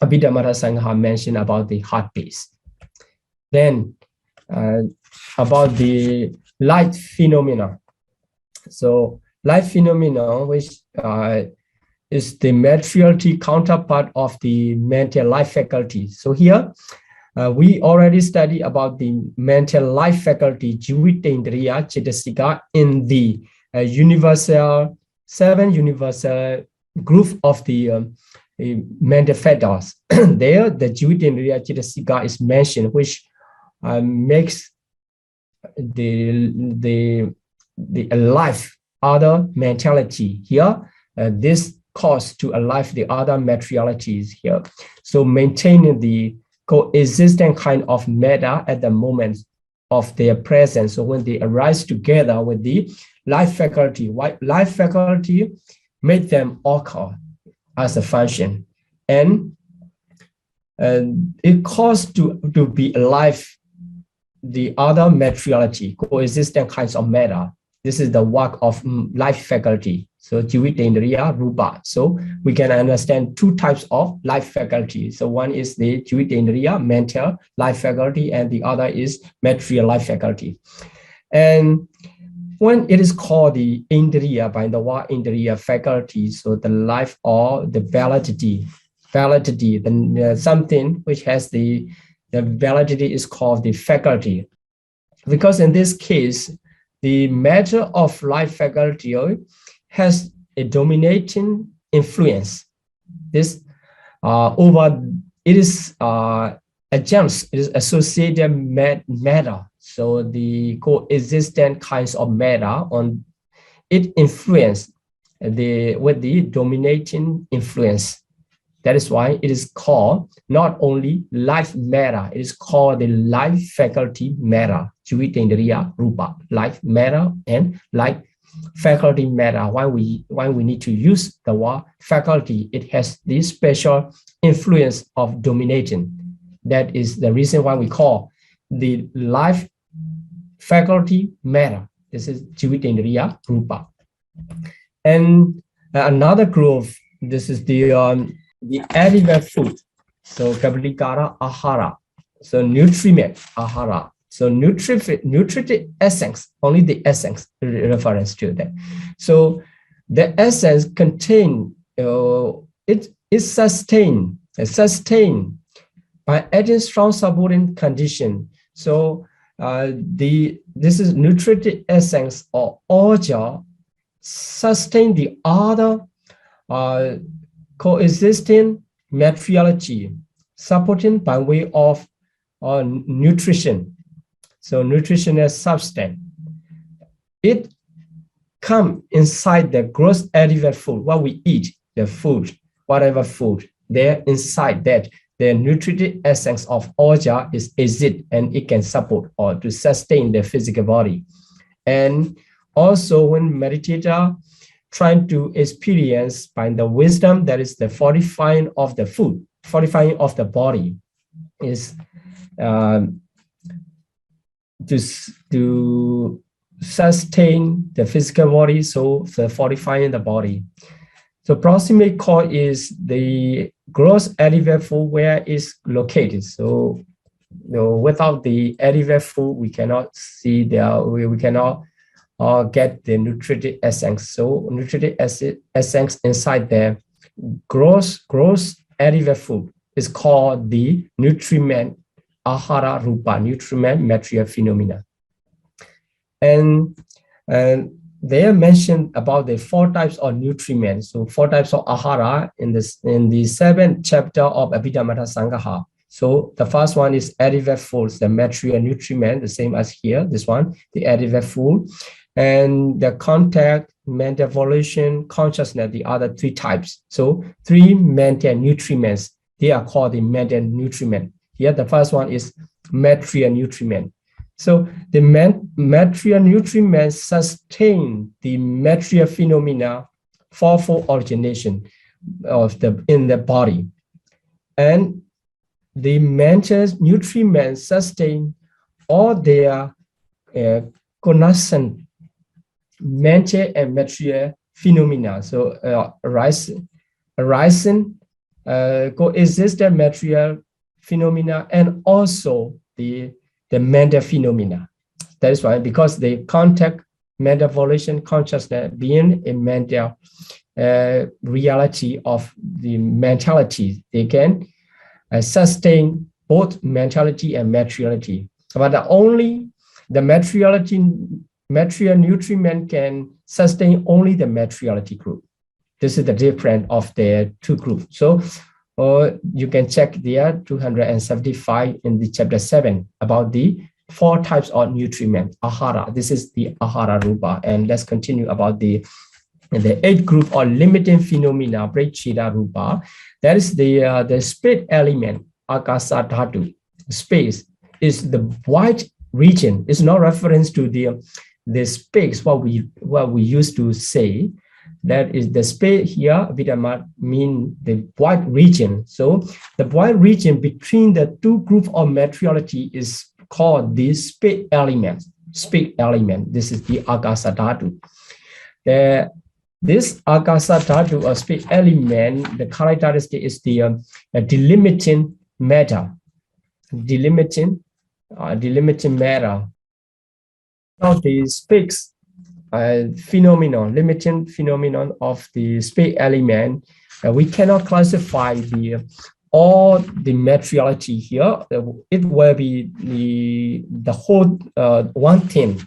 Abhidhamma Sangha mentioned about the heart base. Then about the light phenomena. So light phenomena, which is the materiality counterpart of the mental life faculty. So here, we already studied about the mental life faculty, Jivitendriya Cetasika, in the seven universal group of the mental factors. There, the Jivitendriya Cetasika is mentioned, which makes the alive other mentality here. This cause to alive the other materialities here. So maintaining the coexistent kind of matter at the moment of their presence. So when they arise together with the life faculty, life faculty make them occur as a function, and it causes to be alive the other materiality, coexistent kinds of matter. This is the work of life faculty. So Jivitendriya Rupa. So we can understand two types of life faculty. So one is the Jivitendriya mental life faculty, and the other is material life faculty. And when it is called the Indriya, by the word Indriya faculty, so the life or the validity, then something which has the validity is called the faculty. Because in this case, the matter of life faculty has a dominating influence. This over it is adjuncts, it is associated matter. So the coexistent kinds of matter on it influence with the dominating influence. That is why it is called not only life matter, it is called the life faculty matter, Jivitendriya Rupa, life matter and life faculty matter. Why we need to use the word faculty, it has this special influence of dominating. That is the reason why we call the life faculty matter. This is Jivitendriya Rupa. And another group, this is the edible food. So Kaplikara Ahara. So nutriment Ahara. So nutritive essence, only the essence reference to that. So the essence contain it is sustained by adding strong supporting condition. So this is nutritive essence or order sustain the other coexisting materiality, supporting by way of nutrition. So nutritional substance, it come inside the gross edible food, what we eat, the food, whatever food, there inside that, the nutritive essence of order is acid, and it can support or to sustain the physical body. And also when meditator trying to experience by the wisdom, that is the fortifying of the food, fortifying of the body, is to sustain the physical body, so the fortifying the body. So proximate cause is the gross edible food where it's located. So without the edible food, we cannot see we cannot get the nutritive essence. So nutritive essence inside the gross edible food is called the nutriment Ahara Rupa, nutriment material phenomena. And they are mentioned about the 4 types of nutriment. So 4 types of ahara in the 7th chapter of Abhidhamma Sangha. So the first one is edible foods, the material nutriment, the same as here, this one, the edible food. And the contact, mental evolution, consciousness, the other 3 types. So 3 mental nutriments, they are called the mental nutriment. Here, the first one is material nutriment. So the material nutriment sustain the material phenomena fourfold origination in the body, and the mental nutriment sustain all their connaissance mental and material phenomena. So arising coexistent material phenomena and also the mental phenomena. That is why, because they contact mental volition consciousness being a mental reality of the mentality, they can sustain both mentality and materiality. But only the material nutriment can sustain only the materiality group. This is the difference of the two groups. So you can check there 275 in the chapter 7 about the 4 types of nutriment, ahara. This is the ahara rupa. And let's continue about the 8th group or limiting phenomena, precchita rupa. That is the space element, akasa dhatu. Space is the white region. It's no reference to the space, what we used to say. That is the space here, Vidama mean the white region. So the white region between the two groups of materiality is called the space element. Space element. This is the akasa dhatu. This akasa dhatu or space element, the characteristic is the delimiting matter. Delimiting matter. Now the space phenomenon, limiting phenomenon of the space element, we cannot classify all the materiality here. It will be the whole one thing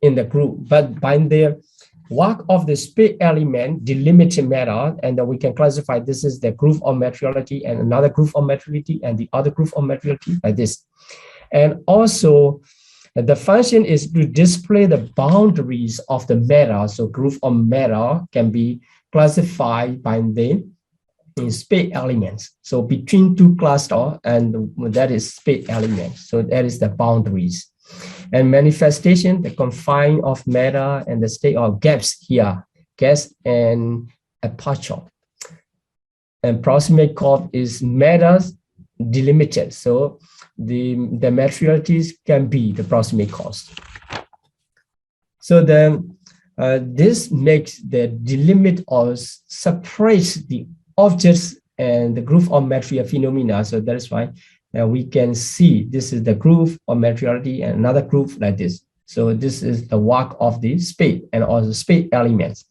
in the group, but by the work of the space element, the limiting matter, and we can classify this is the group of materiality and another group of materiality and the other group of materiality like this. And also the function is to display the boundaries of the matter. So group of matter can be classified by the space elements. So between two clusters, and that is space elements. So that is the boundaries. And manifestation, the confine of matter and the state of gaps here, gas and aperture. And proximate cause is matter delimited. So the materialities can be the proximate cause. So then this makes the delimit or separates the objects and the group of material phenomena. So that is why we can see this is the group of materiality and another group like this. So this is the work of the space and also space elements.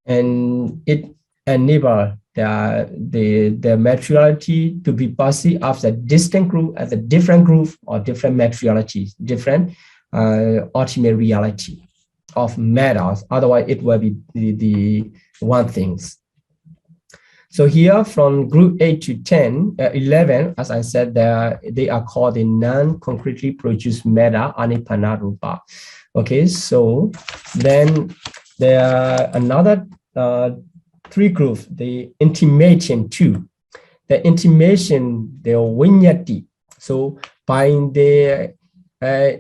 And it enables the materiality to be perceived as a distinct group, as a different group or different materialities, different ultimate reality of matters. Otherwise, it will be the one things. So here from group 8 to 11, as I said, they are called the non-concretely produced matter, anipanna rupa. Okay, so then there are another 3 groups, the intimation 2. The intimation, the vinyati. So by the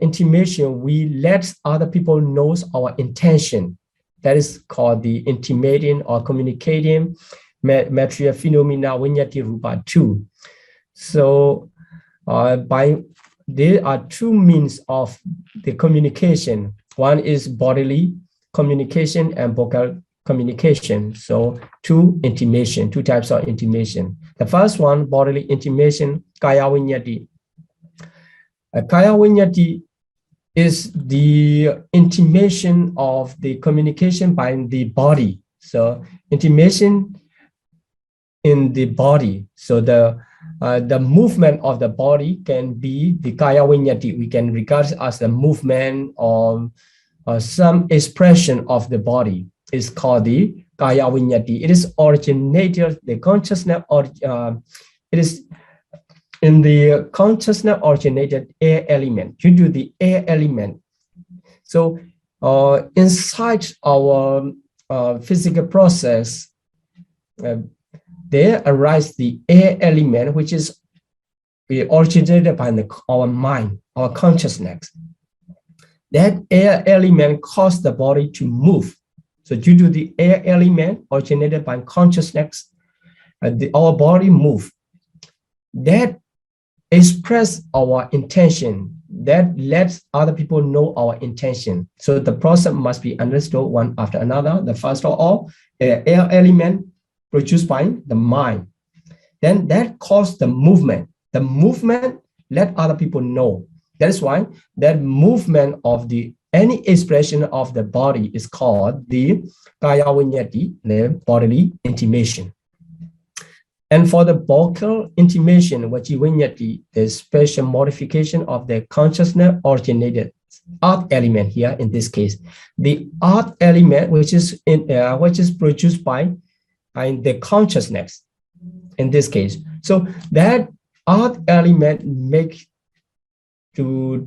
intimation, we let other people know our intention. That is called the intimating or communicating material phenomena, vinyati rupa 2. So there are 2 means of the communication. One is bodily communication and vocal communication. So 2 types of intimation. The first one, bodily intimation, kaya vinyati. Kaya vinyati is the intimation of the communication by the body. So intimation in the body. So the movement of the body can be the kaya vinyati. We can regard it as the movement or some expression of the body. Is called the kaya vinyati. It is originated, the consciousness, it is in the consciousness originated air element, due to the air element. So inside our physical process, there arise the air element, which is originated by our mind, our consciousness. That air element caused the body to move. So due to the air element originated by consciousness, our body move. That express our intention. That lets other people know our intention. So the process must be understood one after another. The first of all, air element produced by the mind. Then that caused the movement. The movement let other people know. That is why that movement of any expression of the body is called the kaya vinyati, the bodily intimation. And for the vocal intimation, vaci vinyati, the special modification of the consciousness originated art element here in this case. The art element, which is produced by the consciousness in this case. So that art element make to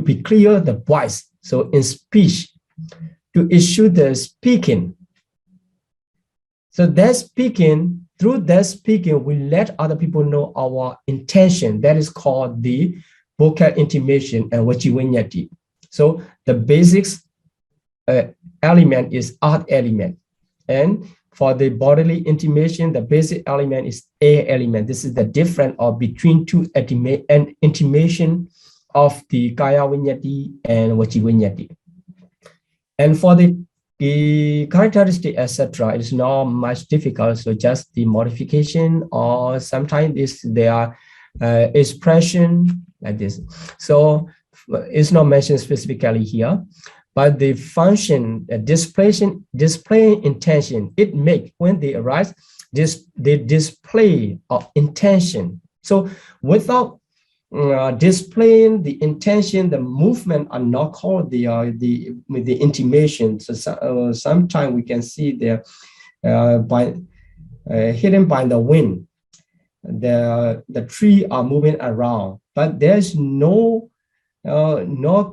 be clear the voice. So in speech, to issue the speaking. So that speaking, through that speaking, we let other people know our intention. That is called the vocal intimation and vaci vinyati. So the basics element is art element. And for the bodily intimation, the basic element is air element. This is the difference between two intimation of the kaya vinyati and vaci vinyati. And for the characteristic, etc., it's not much difficult. So just the modification, or sometimes they are expression like this. So it's not mentioned specifically here. But the function, displaying intention, it make when they arise, they display of intention. So without displaying the intention, the movement are not called the intimation. So sometimes we can see there hidden by the wind, the tree are moving around, but there's no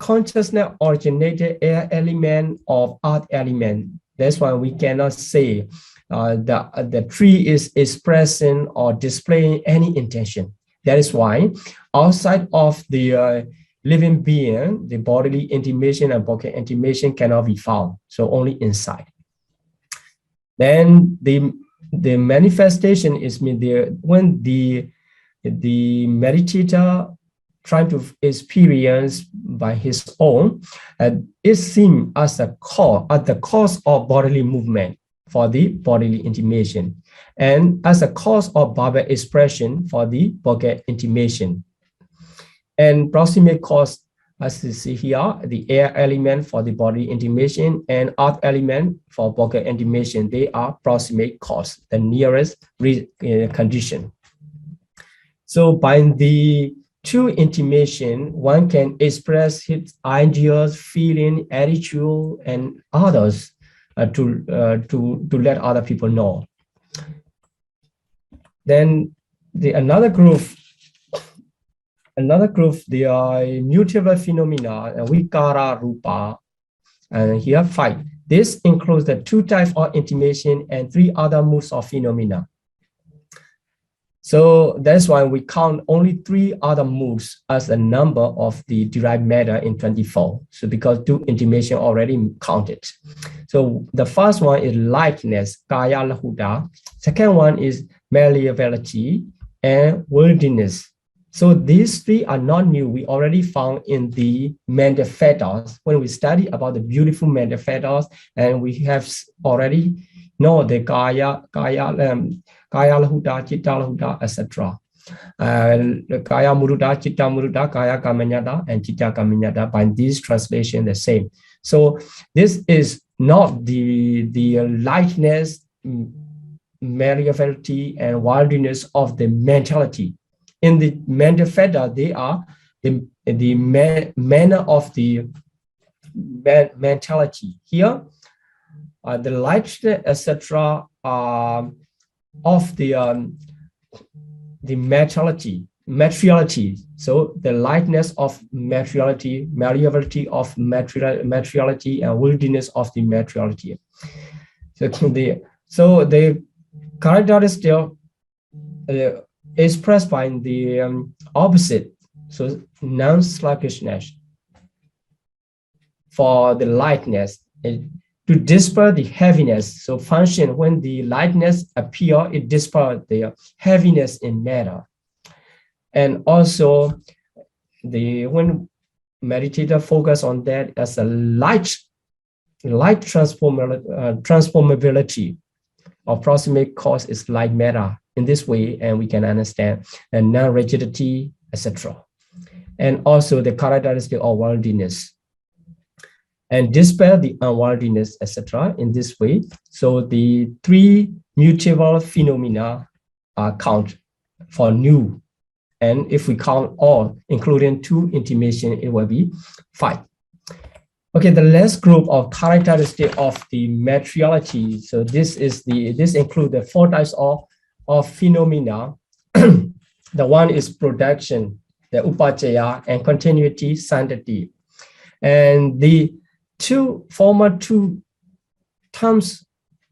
consciousness originated air element of art element. That's why we cannot say the tree is expressing or displaying any intention. That is why outside of the living being, the bodily intimation and vocal intimation cannot be found. So only inside. Then the manifestation is when the meditator trying to experience by his own, it seems as the cause of bodily movement for the bodily intimation, and as a cause of verbal expression for the vocal intimation. And proximate cause, as you see here, the air element for the body intimation and art element for vocal intimation, they are proximate cause, the nearest condition. So by the true intimation, one can express his ideas, feeling, attitude, and others to let other people know. Then another group, they are mutable phenomena, vikara rupa, and here 5. This includes the 2 types of intimation and 3 other modes of phenomena. So that's why we count only 3 other modes as a number of the derived matter in 24. So because 2 intimation already counted. So the first one is lightness, kaya lahuta. Second one is malleability and worldliness. So these 3 are not new. We already found in the mental fetters when we study about the beautiful mental fetters, and we have already know the kaya lahuta, chitta lahuta, etc. Kaya muruta, chitta muruta, kaya kamanyata, and chitta kamanyata. By this translation, the same. So this is not the lightness, malleability, and worldliness of the mentality. In the mental fetter, they are the manner of the mentality. Here, the lightness, etc., of the materiality. So the lightness of materiality, malleability of materiality, and worldliness of the materiality. So the characteristic expressed by the opposite, so non-sluggishness. For the lightness, to dispel the heaviness, so function when the lightness appear, it dispels the heaviness in matter. And also, when meditator focus on that as a light transformability of proximate cause is light matter in this way, and we can understand and non-rigidity, etc. And also the characteristic of worldliness, and dispel the unworldliness, etc. in this way. So the three mutable phenomena are count for new. And if we count all, including two intimation, it will be 5. Okay, the last group of characteristic of the materiality. So this includes the 4 types of phenomena. The one is production, the upajjaya, and continuity, sandati. And the former two terms,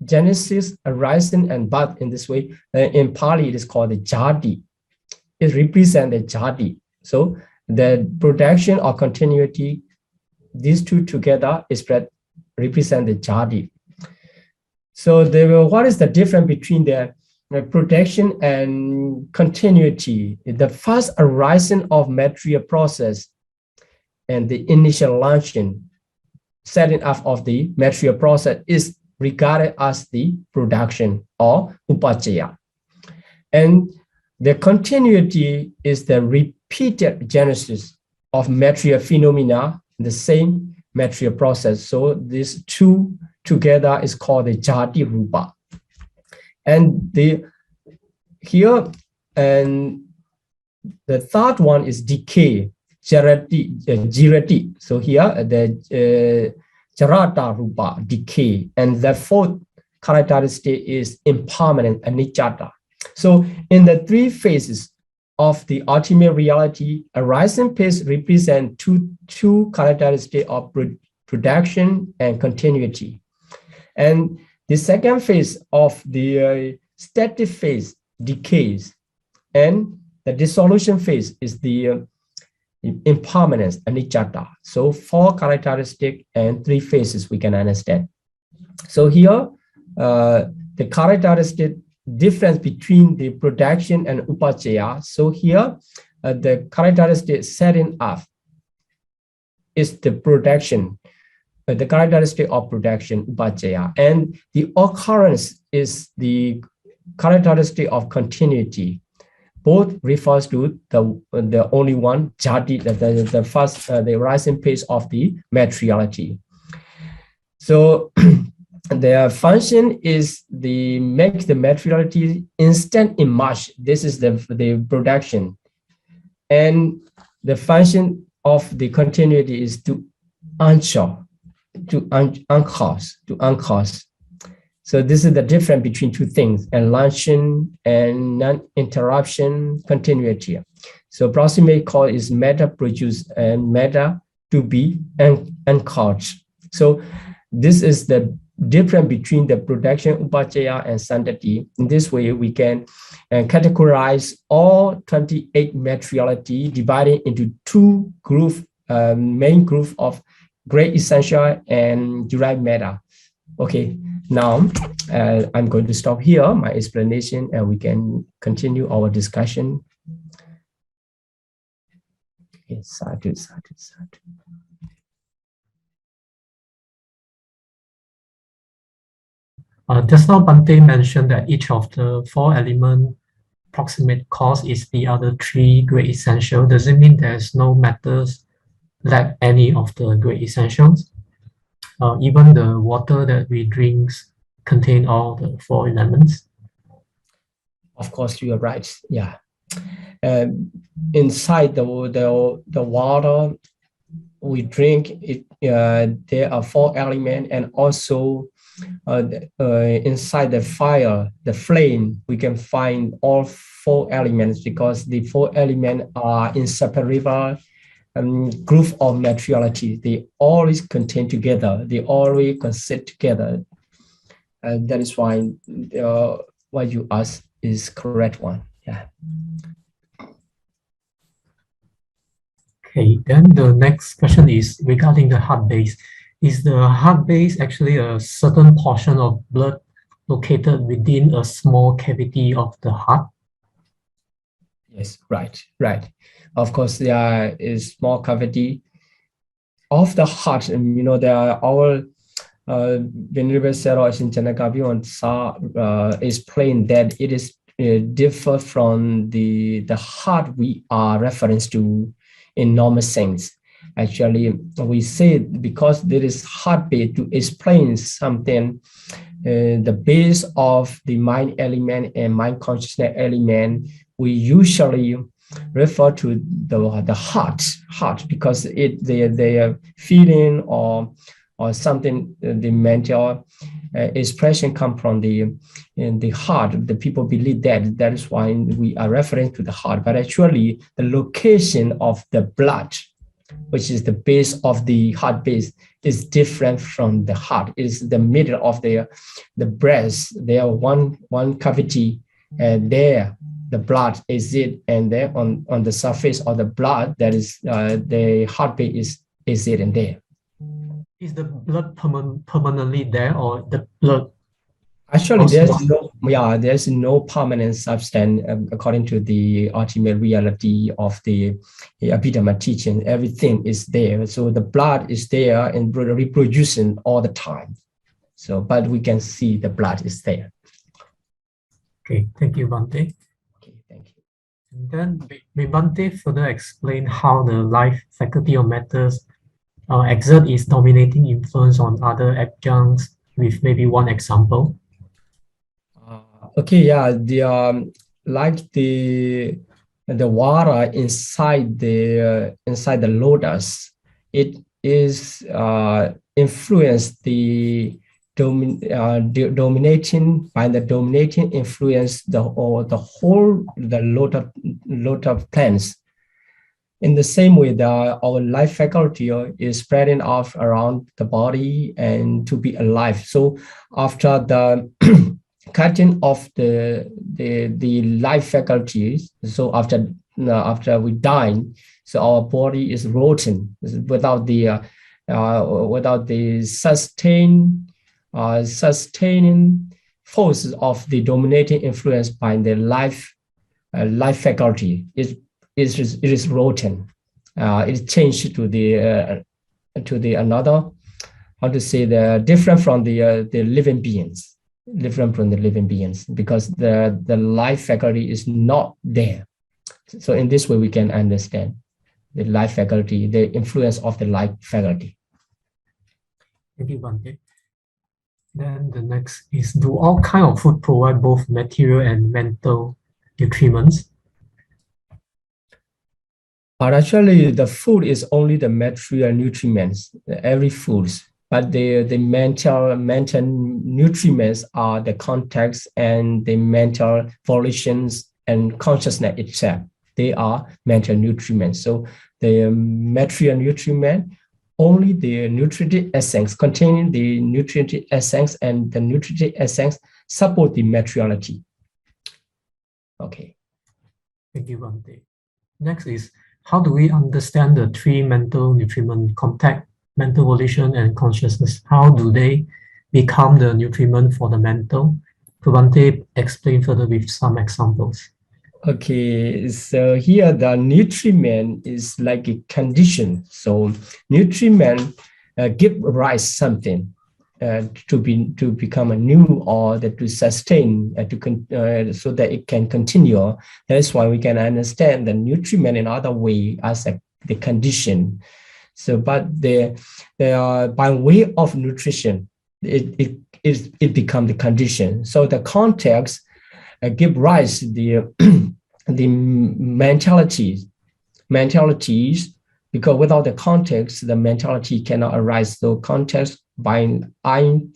genesis, arising, and birth, in this way, in Pali it is called the jati. It represents the jati. So the production or continuity, these two together represent the jati. So what is the difference between the production and continuity? The first arising of material process and the initial launching, setting up of the material process is regarded as the production or upajjaya. And the continuity is the repeated genesis of material phenomena in the same material process. So these two together is called the jati rupa. And here, and the third one is decay, jirati. So here the jarata rupa, decay. And the fourth characteristic is impermanent, anicca. So in the 3 phases of the ultimate reality, arising phase represents two characteristics of production and continuity. And the second phase of the static phase, decays, and the dissolution phase is the impermanence, anicca. So 4 characteristics and 3 phases we can understand. So here, the characteristic difference between the production and upajjaya. So here, the characteristic setting up is the production, the characteristic of production, upajjaya, and the occurrence is the characteristic of continuity. Both refers to the only one, jati, the first, the rising phase of the materiality. So their function is make the materiality instant emerge. This is the production. And the function of the continuity is to uncause. So this is the difference between 2 things, enlargement and non-interruption continuity. So proximate cause is matter produced and matter to be encouraged. So this is the difference between the production, upajjaya, and sandati. In this way, we can categorize all 28 materiality divided into 2 groups, main group of great essential and derived matter. Okay, now I'm going to stop here, my explanation, and we can continue our discussion. Okay, sadhu. Just now, Bhante mentioned that each of the 4 element proximate cause is the other 3 great essential. Does it mean there's no matters lack any of the great essentials? Even the water that we drink contain all the 4 elements? Of course, you are right. Yeah. Inside the water we drink, there are 4 elements, and also inside the fire, the flame, we can find all 4 elements, because the 4 elements are inseparable group of materiality. They always contain together. They always consist together. And that is why what you ask is correct one. Yeah. Okay, then the next question is regarding the heart base. Is the heart base actually a certain portion of blood located within a small cavity of the heart? Yes, right. Of course, there is small cavity of the heart. And, there are our Venerable Sayadaw Ajahn Janaka explained that it is differ from the heart we are reference to in normal sense. Actually, we say because there is heartbeat to explain something, the base of the mind element and mind consciousness element, we usually refer to the heart because their feeling or something, the mental expression come from in the heart. The people believe that is why we are referring to the heart, but actually the location of the blood, which is the base of the heart base, is different from the heart. It is the middle of the breast. There one cavity, and there the blood is it, and there on the surface of the blood, that is the heartbeat is it in there. Is the blood permanently there, or the blood? Actually, there's no permanent substance according to the ultimate reality of the Abhidhamma teaching. Everything is there, so the blood is there and reproducing all the time. So, but we can see the blood is there. Okay, thank you, Bhante. Okay, thank you. And then may Bhante further explain how the life faculty of matters exert its dominating influence on other adjuncts with maybe one example? Okay, yeah, like the water inside the lotus, it is influenced dominating by the dominating influence the whole lotus plants. In the same way, our life faculty is spreading off around the body and to be alive. So after the cutting off the life faculties, so after we die, so our body is rotten without the sustaining forces of the dominating influence by the life faculty. It is rotten. It changed to the another, how to say, the different from the living beings. Different from the living beings, because the life faculty is not there. So in this way, we can understand the life faculty, the influence of the life faculty. Thank you, Bhante. Then the next is, do all kinds of food provide both material and mental nutriments? But actually, the food is only the material nutriments, every foods. But the mental nutriments are the context and the mental volitions and consciousness itself. They are mental nutriments. So the material nutriment, only the nutritive essence containing the nutritive essence, and the nutritive essence support the materiality. Okay. Thank you, Bhante. Next is, how do we understand the three mental nutriment: contact, mental volition, and consciousness? How do they become the nutriment for the mental? Bhante explain further with some examples. Okay, so here the nutriment is like a condition. So nutriment give rise something to become a new, or that to sustain so that it can continue. That is why we can understand the nutriment in other way as the condition. So, but by way of nutrition, it becomes the condition. So the context give rise the the mentalities, because without the context, the mentality cannot arise. So context by ion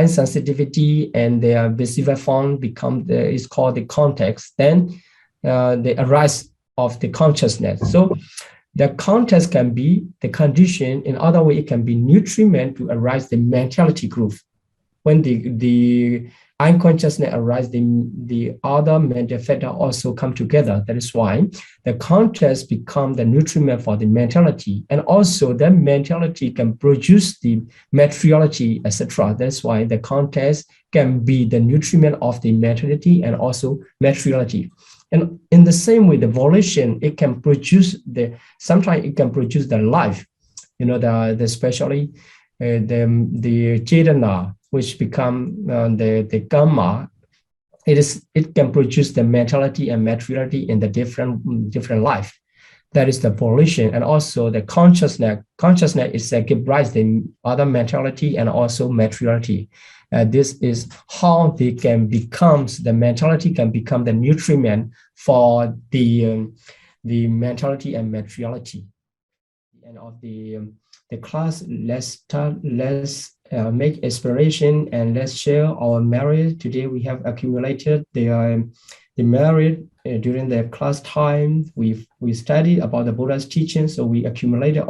sensitivity and their visible form is called the context. Then the arise of the consciousness. So the context can be the condition. In other way, it can be nutriment to arise the mentality group. When the unconsciousness arises, the other mental factor also come together. That is why the context become the nutriment for the mentality, and also the mentality can produce the materiality, etc. That's why the context can be the nutriment of the mentality and also materiality. And in the same way, the volition, it can produce sometimes it can produce the life, the especially the Chetana, which become the Karma. It can produce the mentality and materiality in the different life. That is the volition, and also the consciousness. Consciousness is give rise to other mentality and also materiality. This is how they can the mentality can become the nutriment for the mentality and materiality. And of the class, let's make inspiration and let's share our merit. Today we have accumulated the merit during the class time. We studied about the Buddha's teaching, so we accumulated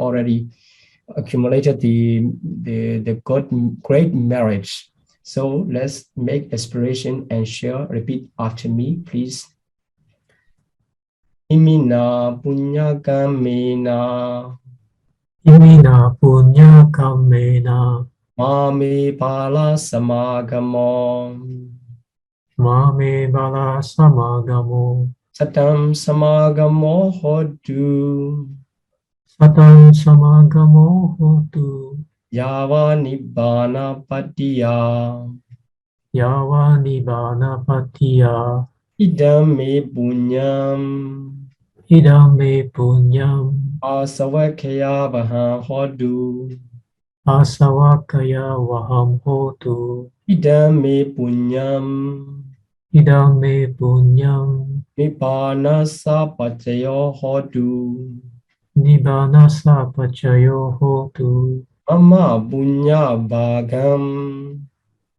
the great merit. So let's make inspiration and share. Repeat after me, please. Imina punya kamena. Imina punya kamena. Mame bala samagamo. Mame bala samagamo. Satam samagamo hodu. Satam samagamo hotu. Yava nibbana patiya. Yava nibbana patiya. Idam me punyam. Idam me punyam. Asavakaya vaha hodu. Asavakaya vaham hotu. Idam me punyam. Idam me punyam. Nibbana sapachayo hodu. Nibbana sapachayo hotu. Mama punya bhagam.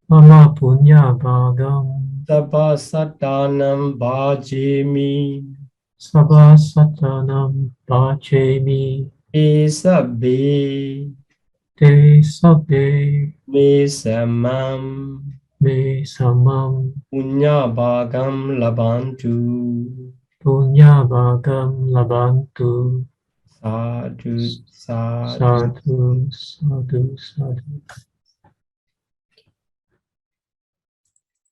Mama punya bhagam. Sabha satanam bhajemi. Sabha satanam bhajemi. Te sabbe. Te sabbe. Me samam. Me samam. Punya bhagam labantu. Punya bhagam labantu. Sadhu, sadhu. Sadhu, sadhu, sadhu.